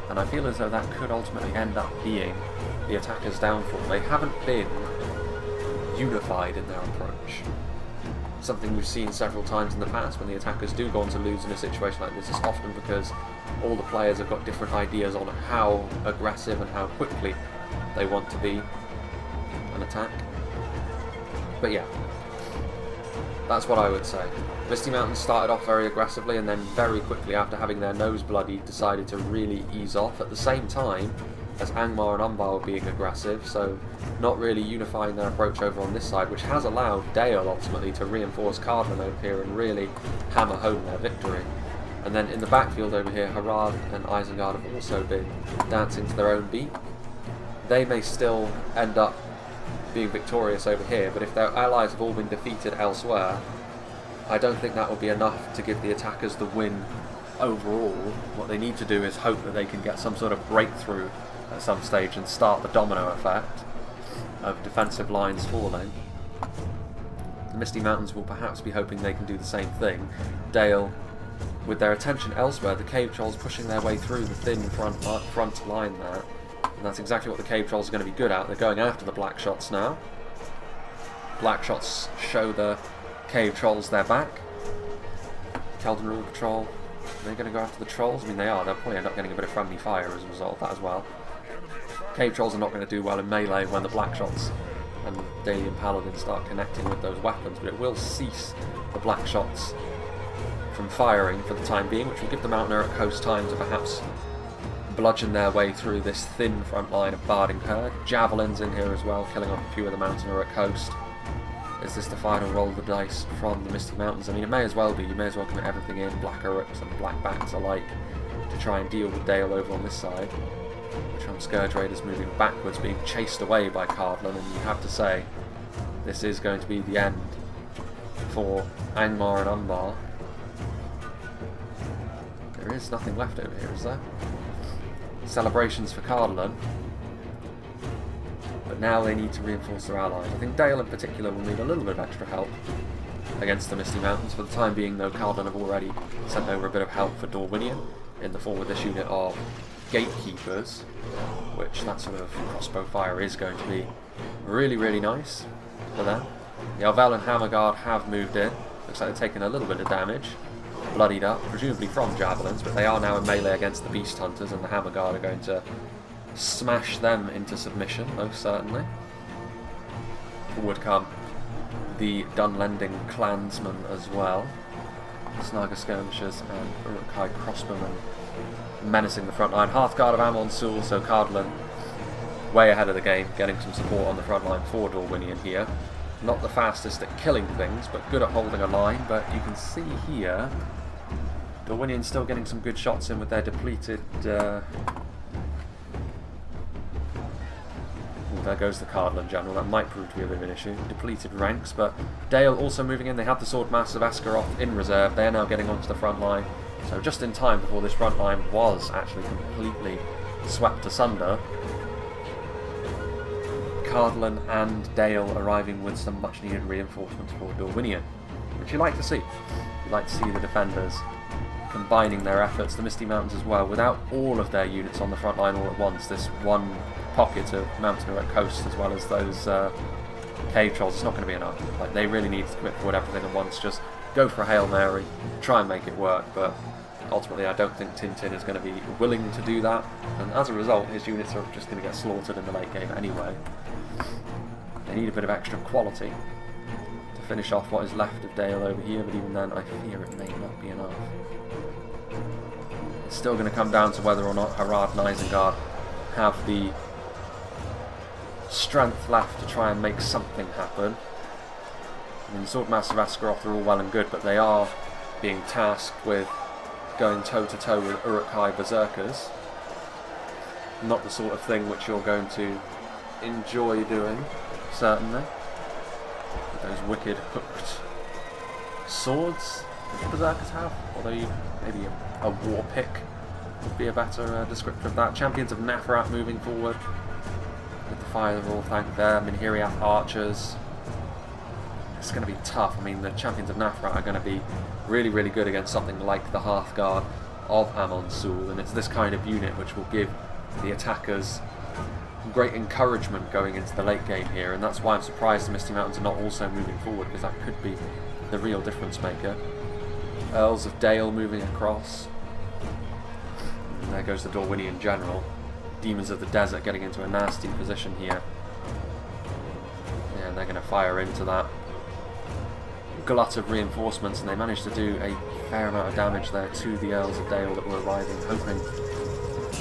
S1: and I feel as though that could ultimately end up being the attackers' downfall. They haven't been unified in their approach. Something we've seen several times in the past. When the attackers do go on to lose in a situation like this, it's often because all the players have got different ideas on how aggressive and how quickly they want to be an attack. But yeah, That's what I would say. Misty Mountains started off very aggressively and then very quickly after having their nose bloodied decided to really ease off at the same time as Angmar and Umbar were being aggressive, so not really unifying their approach over on this side, which has allowed Dale ultimately to reinforce Cardolan over here and really hammer home their victory. And then in the backfield over here, Harad and Isengard have also been dancing to their own beat. They may still end up being victorious over here, but if their allies have all been defeated elsewhere, I don't think that will be enough to give the attackers the win overall. What they need to do is hope that they can get some sort of breakthrough at some stage and start the domino effect of defensive lines falling. The Misty Mountains will perhaps be hoping they can do the same thing. Dale, with their attention elsewhere, the cave trolls pushing their way through the thin front line there. And that's exactly what the cave trolls are going to be good at. They're going after the black shots now. Black shots show the cave trolls their back. Keldon Rule Patrol, are they going to go after the trolls? I mean, they are. They'll probably end up getting a bit of friendly fire as a result of that as well. Cave trolls are not going to do well in melee when the black shots and Dalian Paladins start connecting with those weapons, but it will cease the black shots from firing for the time being, which will give the Mountaineer Coast time to perhaps bludgeon their way through this thin front line of Barding Herd. Javelins in here as well, killing off a few of the Mountaineer Coast. Is this the final roll of the dice from the Misty Mountains? I mean, it may as well be. You may as well commit everything in, Black Uruks and Black Bats alike, to try and deal with Dale over on this side. Which on Scourge Raiders moving backwards, being chased away by Cardolan, and you have to say, this is going to be the end for Angmar and Umbar. There is nothing left over here, is there? Celebrations for Cardolan. But now they need to reinforce their allies. I think Dale in particular will need a little bit of extra help against the Misty Mountains. For the time being though, Cardolan have already sent over a bit of help for Dorwinion in the form of this unit of gatekeepers, which that sort of crossbow fire is going to be really, really nice for them. The Elvel and Hammerguard have moved in. Looks like they're taking a little bit of damage. Bloodied up, presumably from javelins, but they are now in melee against the Beast Hunters, and the Hammerguard are going to smash them into submission, most certainly. Forward come the Dunlending clansmen as well. Snaga skirmishes and Uruk-hai crossbowmen menacing the front line. Hearthguard of Amon Sul, so Cardolan way ahead of the game, getting some support on the front line for Dorwinion here. Not the fastest at killing things, but good at holding a line. But you can see here, Dorwinion still getting some good shots in with their depleted... there goes the Cardolan general. That might prove to be a bit of an issue. Depleted ranks, but Dale also moving in. They have the Sword Masters of Askaroth in reserve. They are now getting onto the front line. So just in time before this front line was actually completely swept asunder. Cardolan and Dale arriving with some much needed reinforcements for Dorwinion, which you like to see. You like to see the defenders combining their efforts, the Misty Mountains as well, without all of their units on the front line all at once. This one pocket of Mountaineer Coast as well as those cave trolls, it's not going to be enough. Like, they really need to commit forward everything at once, just go for a Hail Mary, try and make it work, but ultimately I don't think Tintin is going to be willing to do that, and as a result his units are just going to get slaughtered in the late game anyway. They need a bit of extra quality to finish off what is left of Dale over here, but even then I fear it may not be enough. It's still going to come down to whether or not Harad and Isengard have the strength left to try and make something happen. I mean, the Swordmasters of Askaroth are all well and good, but they are being tasked with going toe-to-toe with Uruk-hai Berserkers. Not the sort of thing which you're going to enjoy doing, certainly. With those wicked hooked swords that the Berserkers have, although maybe a war pick would be a better descriptor of that. Champions of Nafarat moving forward with the Fire of All Thank there. Minhiriath Archers. It's going to be tough. I mean, the Champions of Nafarat are going to be really, really good against something like the Hearthguard of Amon Sul, and it's this kind of unit which will give the attackers great encouragement going into the late game here, and that's why I'm surprised the Misty Mountains are not also moving forward, because that could be the real difference maker. Earls of Dale moving across. And there goes the Dorwinion General. Demons of the Desert getting into a nasty position here. Yeah, and they're going to fire into that glut of reinforcements, and they managed to do a fair amount of damage there to the Earls of Dale that were arriving, hoping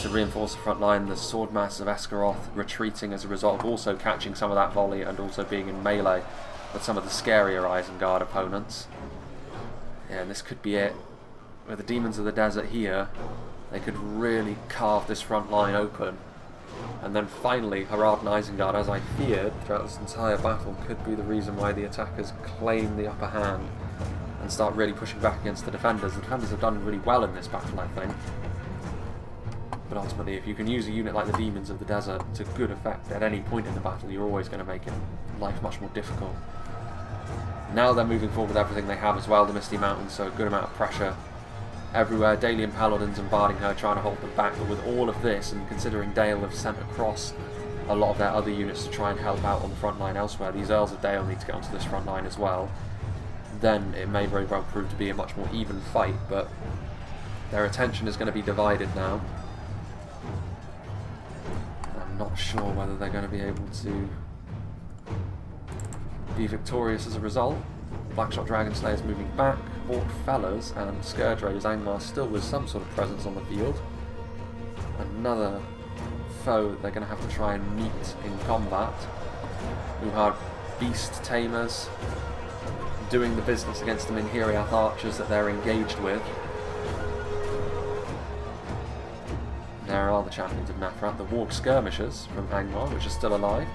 S1: to reinforce the front line. The sword mass of Esgaroth retreating as a result of also catching some of that volley and also being in melee with some of the scarier Isengard opponents. Yeah, and this could be it. With the Demons of the Desert here, they could really carve this front line open. And then finally, Harad and Isengard, as I feared throughout this entire battle, could be the reason why the attackers claim the upper hand and start really pushing back against the defenders. The defenders have done really well in this battle, I think. But ultimately, if you can use a unit like the Demons of the Desert to good effect at any point in the battle, you're always going to make life much more difficult. Now they're moving forward with everything they have as well, the Misty Mountains, so a good amount of pressure everywhere. Dalian Paladins and Barding her trying to hold them back, but with all of this, and considering Dale have sent across a lot of their other units to try and help out on the front line elsewhere, these Earls of Dale need to get onto this front line as well, then it may very well prove to be a much more even fight, but their attention is going to be divided now. I'm not sure whether they're going to be able to be victorious as a result. Blackshot Dragon Slayers moving back, Orc Fellas and Scourge Raiders Angmar still with some sort of presence on the field. Another foe that they're going to have to try and meet in combat. Uhard Beast Tamers doing the business against the Minhiriath Archers that they're engaged with. There are the Champions of Nathrat, the Warg Skirmishes from Angmar, which are still alive.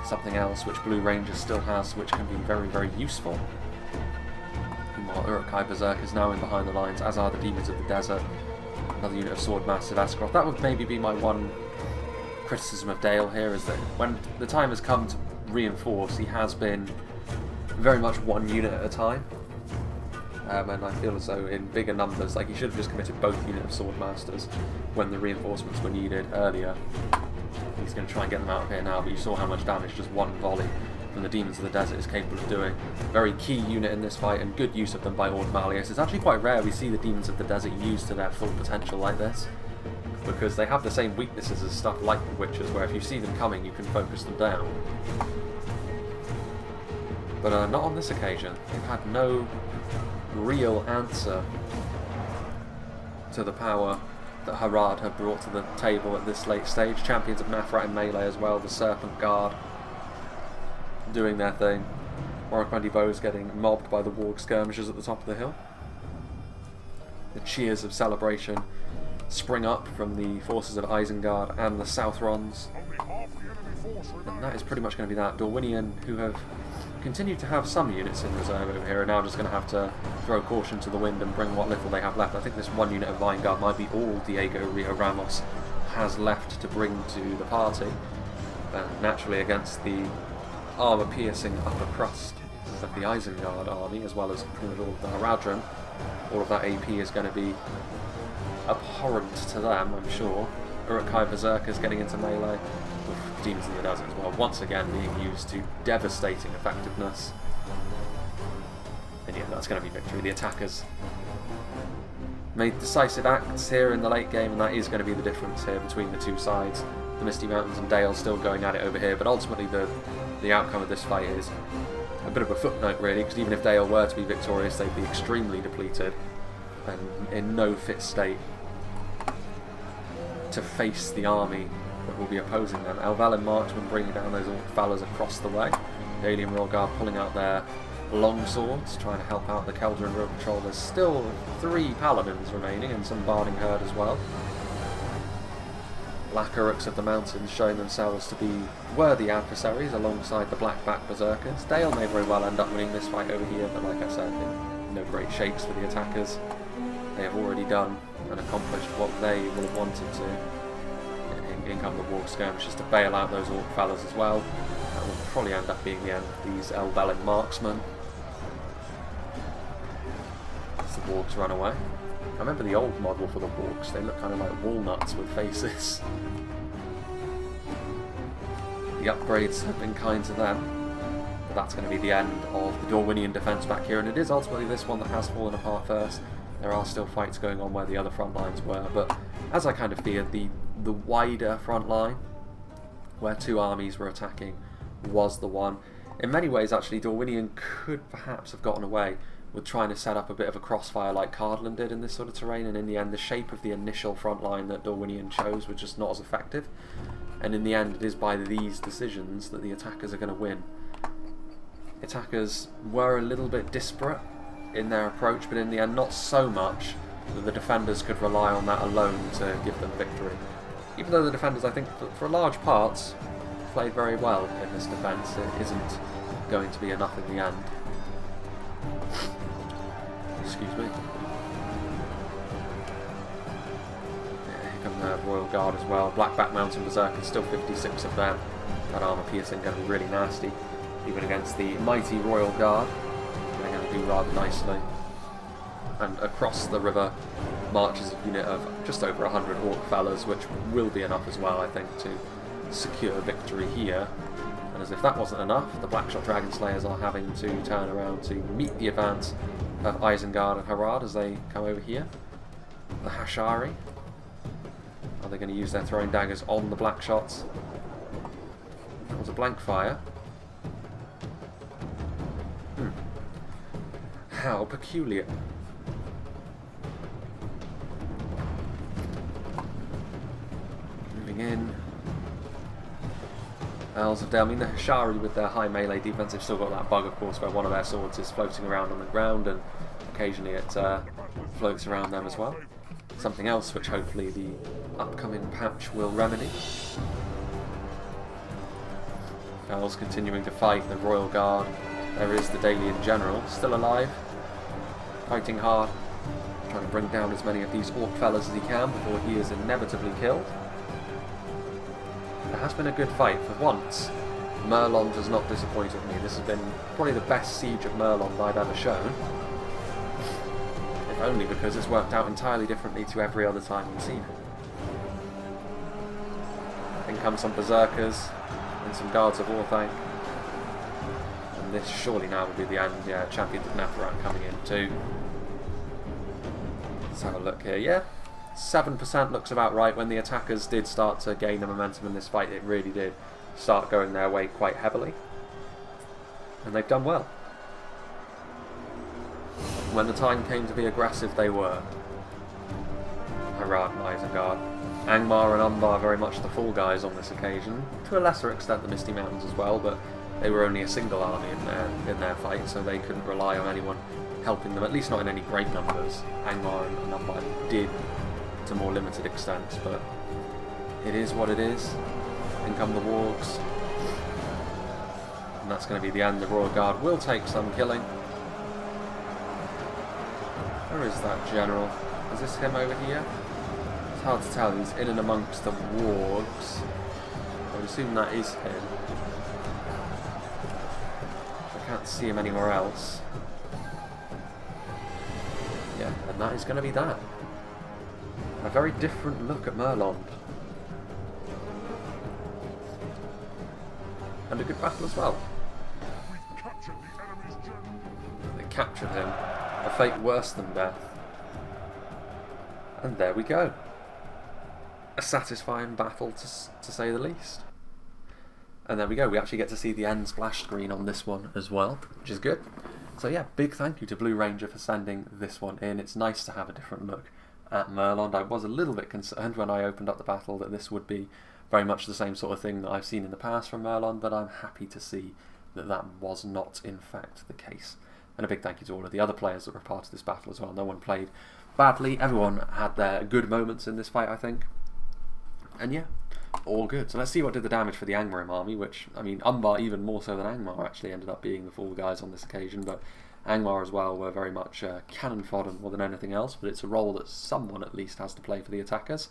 S1: Something else which Blue Ranger still has, which can be very, very useful. Umbar Uruk-hai Berserkers now in behind the lines, as are the Demons of the Desert. Another unit of Sword Massive Esgaroth. That would maybe be my one criticism of Dale here, is that when the time has come to reinforce, he has been very much one unit at a time. And I feel as though in bigger numbers, like he should have just committed both units of Sword Masters when the reinforcements were needed earlier. He's going to try and get them out of here now, but you saw how much damage just one volley from the Demons of the Desert is capable of doing. Very key unit in this fight, and good use of them by Ord Malius. It's actually quite rare we see the Demons of the Desert used to their full potential like this, because they have the same weaknesses as stuff like the Witches, where if you see them coming you can focus them down. But not on this occasion. They've had no real answer to the power that Harad have brought to the table at this late stage. Champions of Nathrat in melee as well, the Serpent Guard doing their thing. Oroquendi Bows getting mobbed by the Warg Skirmishers at the top of the hill. The cheers of celebration spring up from the forces of Isengard and the Southrons. And that is pretty much going to be that. Dorwinion, who have continued to have some units in reserve over here, are now just going to have to throw caution to the wind and bring what little they have left. I think this one unit of Vinegard might be all Diego Rio Ramos has left to bring to the party. Naturally against the armour-piercing upper crust of the Isengard army, as well as pretty much all of the Haradrim, all of that AP is going to be abhorrent to them, I'm sure. Uruk-hai Berserkers getting into melee, with Demons of the Desert as well, once again being used to devastating effectiveness. And yeah, that's going to be victory. The attackers made decisive acts here in the late game, and that is going to be the difference here between the two sides. The Misty Mountains and Dale still going at it over here, but ultimately the outcome of this fight is a bit of a footnote really, because even if Dale were to be victorious, they'd be extremely depleted and in no fit state to face the army that will be opposing them. Elvelyn Marksmen bringing down those Orc fellas across the way. The Alien Royal Guard pulling out their long swords, trying to help out the Keldrin Royal Patrol. There's still 3 Paladins remaining and some Barding Herd as well. Black Uruks of the Mountains showing themselves to be worthy adversaries alongside the Blackback Berserkers. Dale may very well end up winning this fight over here, but like I said, no great shakes for the attackers. They have already done and accomplished what they will have wanted to. In come the Warg Skirmishes to bail out those Orc fellas as well. That will probably end up being the end of these Elvelyn Marksmen as the Wargs run away. I remember the old model for the Wargs, they look kind of like walnuts with faces. The upgrades have been kind to them, but that's going to be the end of the Dorwinion defence back here, and it is ultimately this one that has fallen apart first. There are still fights going on where the other front lines were, but as I kind of feared, the wider front line, where 2 armies were attacking, was the one. In many ways, actually, Dorwinion could perhaps have gotten away with trying to set up a bit of a crossfire like Cardolan did in this sort of terrain, and in the end the shape of the initial front line that Dorwinion chose was just not as effective, and in the end it is by these decisions that the attackers are going to win. The attackers were a little bit disparate in their approach, but in the end not so much that the defenders could rely on that alone to give them victory. Even though the defenders, I think, for large parts, played very well in this defence, it isn't going to be enough in the end. Excuse me. Yeah, here come the Royal Guard as well. Blackback Mountain Berserkers, still 56 of them. That armour piercing going to be really nasty, even against the mighty Royal Guard. They're going to do rather nicely. And across the river marches a unit of just over 100 Orc fellas, which will be enough as well, I think, to secure victory here. And as if that wasn't enough, the Blackshot Dragon Slayers are having to turn around to meet the advance of Isengard and Harad as they come over here. The Hashari. Are they going to use their throwing daggers on the Blackshots? That was a blank fire. How peculiar. Moving in. Elves of Dale. I mean, the Hashari with their high melee defense have still got that bug, of course, where one of their swords is floating around on the ground, and occasionally it floats around them as well. Something else which hopefully the upcoming patch will remedy. Elves continuing to fight the Royal Guard. There is the Dalian General, still alive, fighting hard, trying to bring down as many of these Orc fellas as he can before he is inevitably killed. It has been a good fight for once. MIRLOND has not disappointed me. This has been probably the best siege of MIRLOND I've ever shown. If only because it's worked out entirely differently to every other time we've seen it. In come some Berserkers and some Guards of Orthanc. And this surely now will be the end. Yeah, Champions of Neferat coming in too. Let's have a look here. Yeah. 7% looks about right. When the attackers did start to gain the momentum in this fight, it really did start going their way quite heavily. And they've done well. When the time came to be aggressive, they were. Harad and Isengard. Angmar and Umbar very much the fall guys on this occasion. To a lesser extent the Misty Mountains as well, but they were only a single army in their fight, so they couldn't rely on anyone helping them, at least not in any great numbers. Angmar and Umbar did to more limited extent, but it is what it is. In come the Wargs, and that's going to be the end. The Royal Guard will take some killing. Where is that general? Is this him over here? It's hard to tell. He's in and amongst the Wargs. I would assume that is him. I can't see him anywhere else. Yeah, and that is going to be that. A very different look at MIRLOND. And a good battle as well. They captured him. A fate worse than death. And there we go. A satisfying battle, to say the least. And there we go. We actually get to see the end splash screen on this one as well, which is good. So yeah, big thank you to Blue Ranger for sending this one in. It's nice to have a different look at MIRLOND. I was a little bit concerned when I opened up the battle that this would be very much the same sort of thing that I've seen in the past from MIRLOND, but I'm happy to see that that was not in fact the case. And a big thank you to all of the other players that were part of this battle as well. No one played badly. Everyone had their good moments in this fight, I think. And yeah, all good. So let's see what did the damage for the Angmar army, which, I mean, Umbar even more so than Angmar actually ended up being the fall guys on this occasion, but Angmar as well were very much cannon fodder more than anything else, but it's a role that someone at least has to play for the attackers.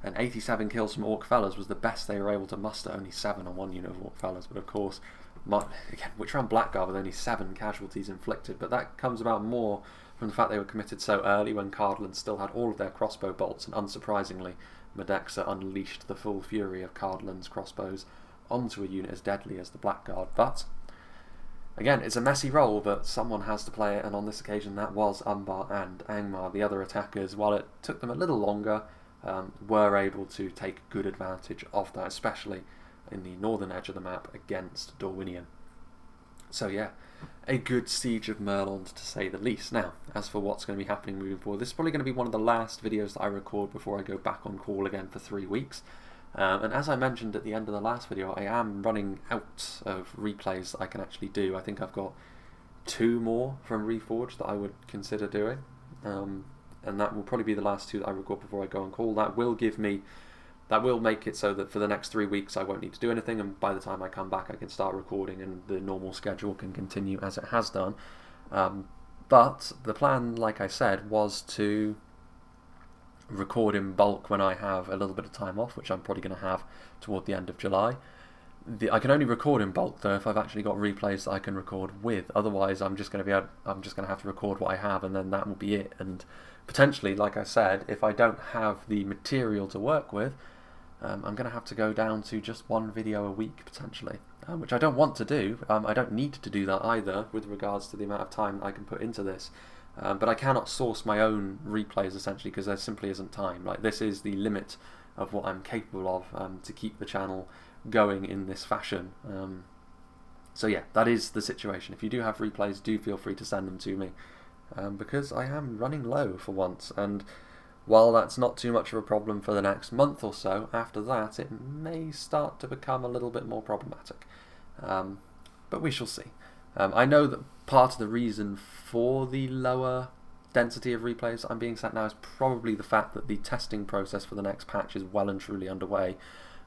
S1: And 87 kills from Orc fellas was the best they were able to muster, only 7 on one unit of Orc fellas, but of course, again, Witchround Blackguard with only 7 casualties inflicted, but that comes about more from the fact they were committed so early when Cardolan still had all of their crossbow bolts, and unsurprisingly, Medexa unleashed the full fury of Cardolan's crossbows onto a unit as deadly as the Blackguard. But again, it's a messy role, but someone has to play it, and on this occasion that was Umbar and Angmar. The other attackers, while it took them a little longer, were able to take good advantage of that, especially in the northern edge of the map against Dorwinion. So yeah, a good siege of Mirlond to say the least. Now, as for what's going to be happening moving forward, this is probably going to be one of the last videos that I record before I go back on call again for 3 weeks. And as I mentioned at the end of the last video, I am running out of replays that I can actually do. I think I've got 2 more from Reforged that I would consider doing. And that will probably be the last 2 that I record before I go on call. That will make it so that for the next 3 weeks I won't need to do anything, and by the time I come back I can start recording and the normal schedule can continue as it has done. But the plan, like I said, was to record in bulk when I have a little bit of time off, which I'm probably going to have toward the end of July. I can only record in bulk though if I've actually got replays that I can record with. Otherwise, I'm just going to have to record what I have, and then that will be it. And potentially, like I said, if I don't have the material to work with, I'm going to have to go down to just 1 video a week potentially, which I don't want to do. I don't need to do that either with regards to the amount of time I can put into this. But I cannot source my own replays essentially because there simply isn't time. Like, this is the limit of what I'm capable of to keep the channel going in this fashion. So yeah, that is the situation. If you do have replays, do feel free to send them to me, because I am running low for once, and while that's not too much of a problem for the next month or so, after that it may start to become a little bit more problematic. But we shall see. I know that part of the reason for the lower density of replays I'm being sent now is probably the fact that the testing process for the next patch is well and truly underway.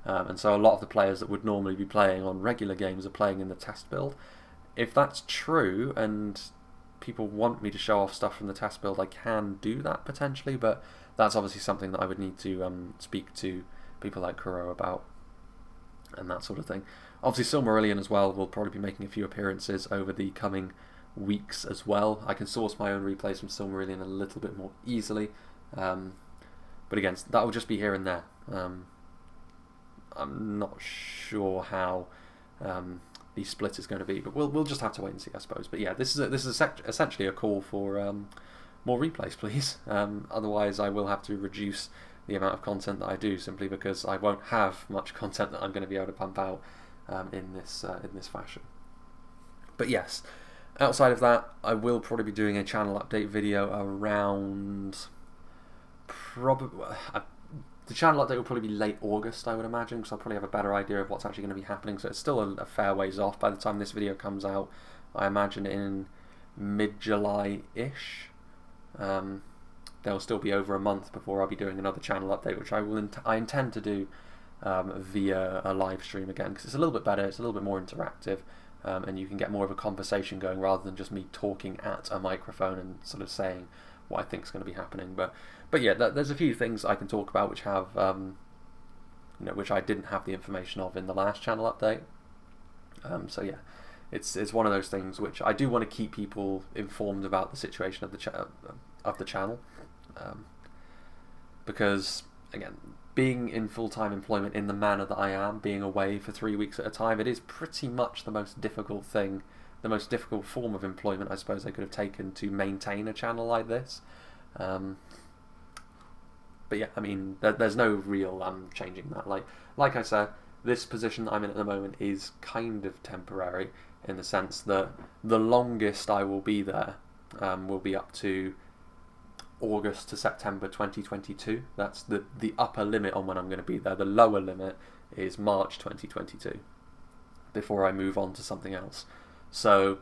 S1: And so a lot of the players that would normally be playing on regular games are playing in the test build. If that's true and people want me to show off stuff from the test build, I can do that potentially, but that's obviously something that I would need to speak to people like Kuro about and that sort of thing. Obviously Silmarillion as well will probably be making a few appearances over the coming weeks as well. I can source my own replays from Silmarillion a little bit more easily, but again, that will just be here and there. I'm not sure how the split is going to be, but we'll just have to wait and see, I suppose. But yeah, this is essentially a call for more replays, please. Otherwise, I will have to reduce the amount of content that I do, simply because I won't have much content that I'm going to be able to pump out in this fashion. But yes, outside of that, I will probably be doing a channel update video around the channel update will probably be late August, I would imagine, because I'll probably have a better idea of what's actually going to be happening. So it's still a fair ways off by the time this video comes out. I imagine in mid-July-ish. There'll still be over a month before I'll be doing another channel update, which I intend to do via a live stream again, because it's a little bit better, it's a little bit more interactive, and you can get more of a conversation going rather than just me talking at a microphone and sort of saying what I think is going to be happening. But yeah, there's a few things I can talk about which have which I didn't have the information of in the last channel update. So yeah, it's one of those things which I do want to keep people informed about the situation of the channel, because again, being in full-time employment in the manner that I am, being away for 3 weeks at a time, it is pretty much the most difficult thing, the most difficult form of employment I suppose I could have taken to maintain a channel like this. But yeah, I mean, there's no real changing that. Like I said, this position that I'm in at the moment is kind of temporary, in the sense that the longest I will be there will be up to August to September 2022. That's the upper limit on when I'm going to be there. The lower limit is March 2022, before I move on to something else. So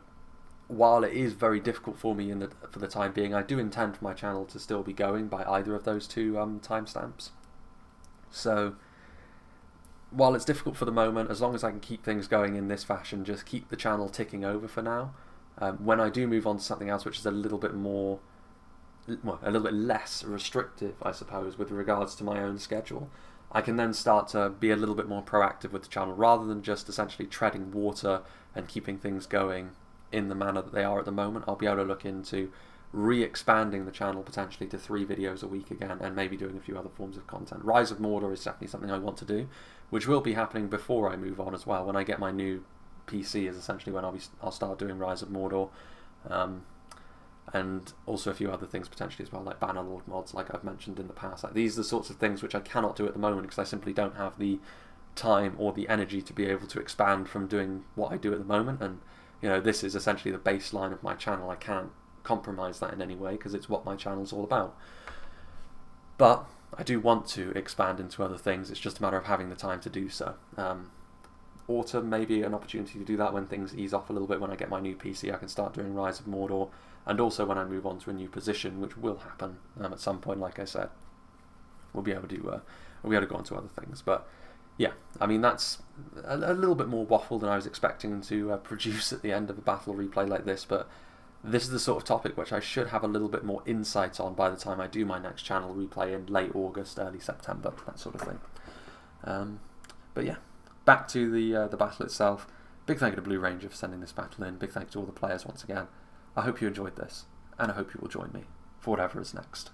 S1: while it is very difficult for me for the time being, I do intend for my channel to still be going by either of those 2 timestamps. So while it's difficult for the moment, as long as I can keep things going in this fashion, just keep the channel ticking over for now. When I do move on to something else which is a little bit less restrictive, I suppose, with regards to my own schedule, I can then start to be a little bit more proactive with the channel, rather than just essentially treading water and keeping things going in the manner that they are at the moment. I'll be able to look into re-expanding the channel potentially to 3 videos a week again, and maybe doing a few other forms of content. Rise of Mordor is definitely something I want to do, which will be happening before I move on as well. When I get my new PC is essentially when I'll start doing Rise of Mordor, and also a few other things potentially as well, like Bannerlord mods, like I've mentioned in the past. Like, these are the sorts of things which I cannot do at the moment because I simply don't have the time or the energy to be able to expand from doing what I do at the moment, and You know, this is essentially the baseline of my channel. I can't compromise that in any way because it's what my channel's all about. But I do want to expand into other things. It's just a matter of having the time to do so. Autumn may be an opportunity to do that when things ease off a little bit. When I get my new PC, I can start doing Rise of Mordor, and also when I move on to a new position, which will happen at some point. Like I said, we'll be able to go on to other things. But yeah, I mean, that's a little bit more waffle than I was expecting to produce at the end of a battle replay like this. But this is the sort of topic which I should have a little bit more insight on by the time I do my next channel replay in late August, early September, that sort of thing. But yeah. Back to the battle itself. Big thank you to Blue Ranger for sending this battle in. Big thank you to all the players once again. I hope you enjoyed this, and I hope you will join me for whatever is next.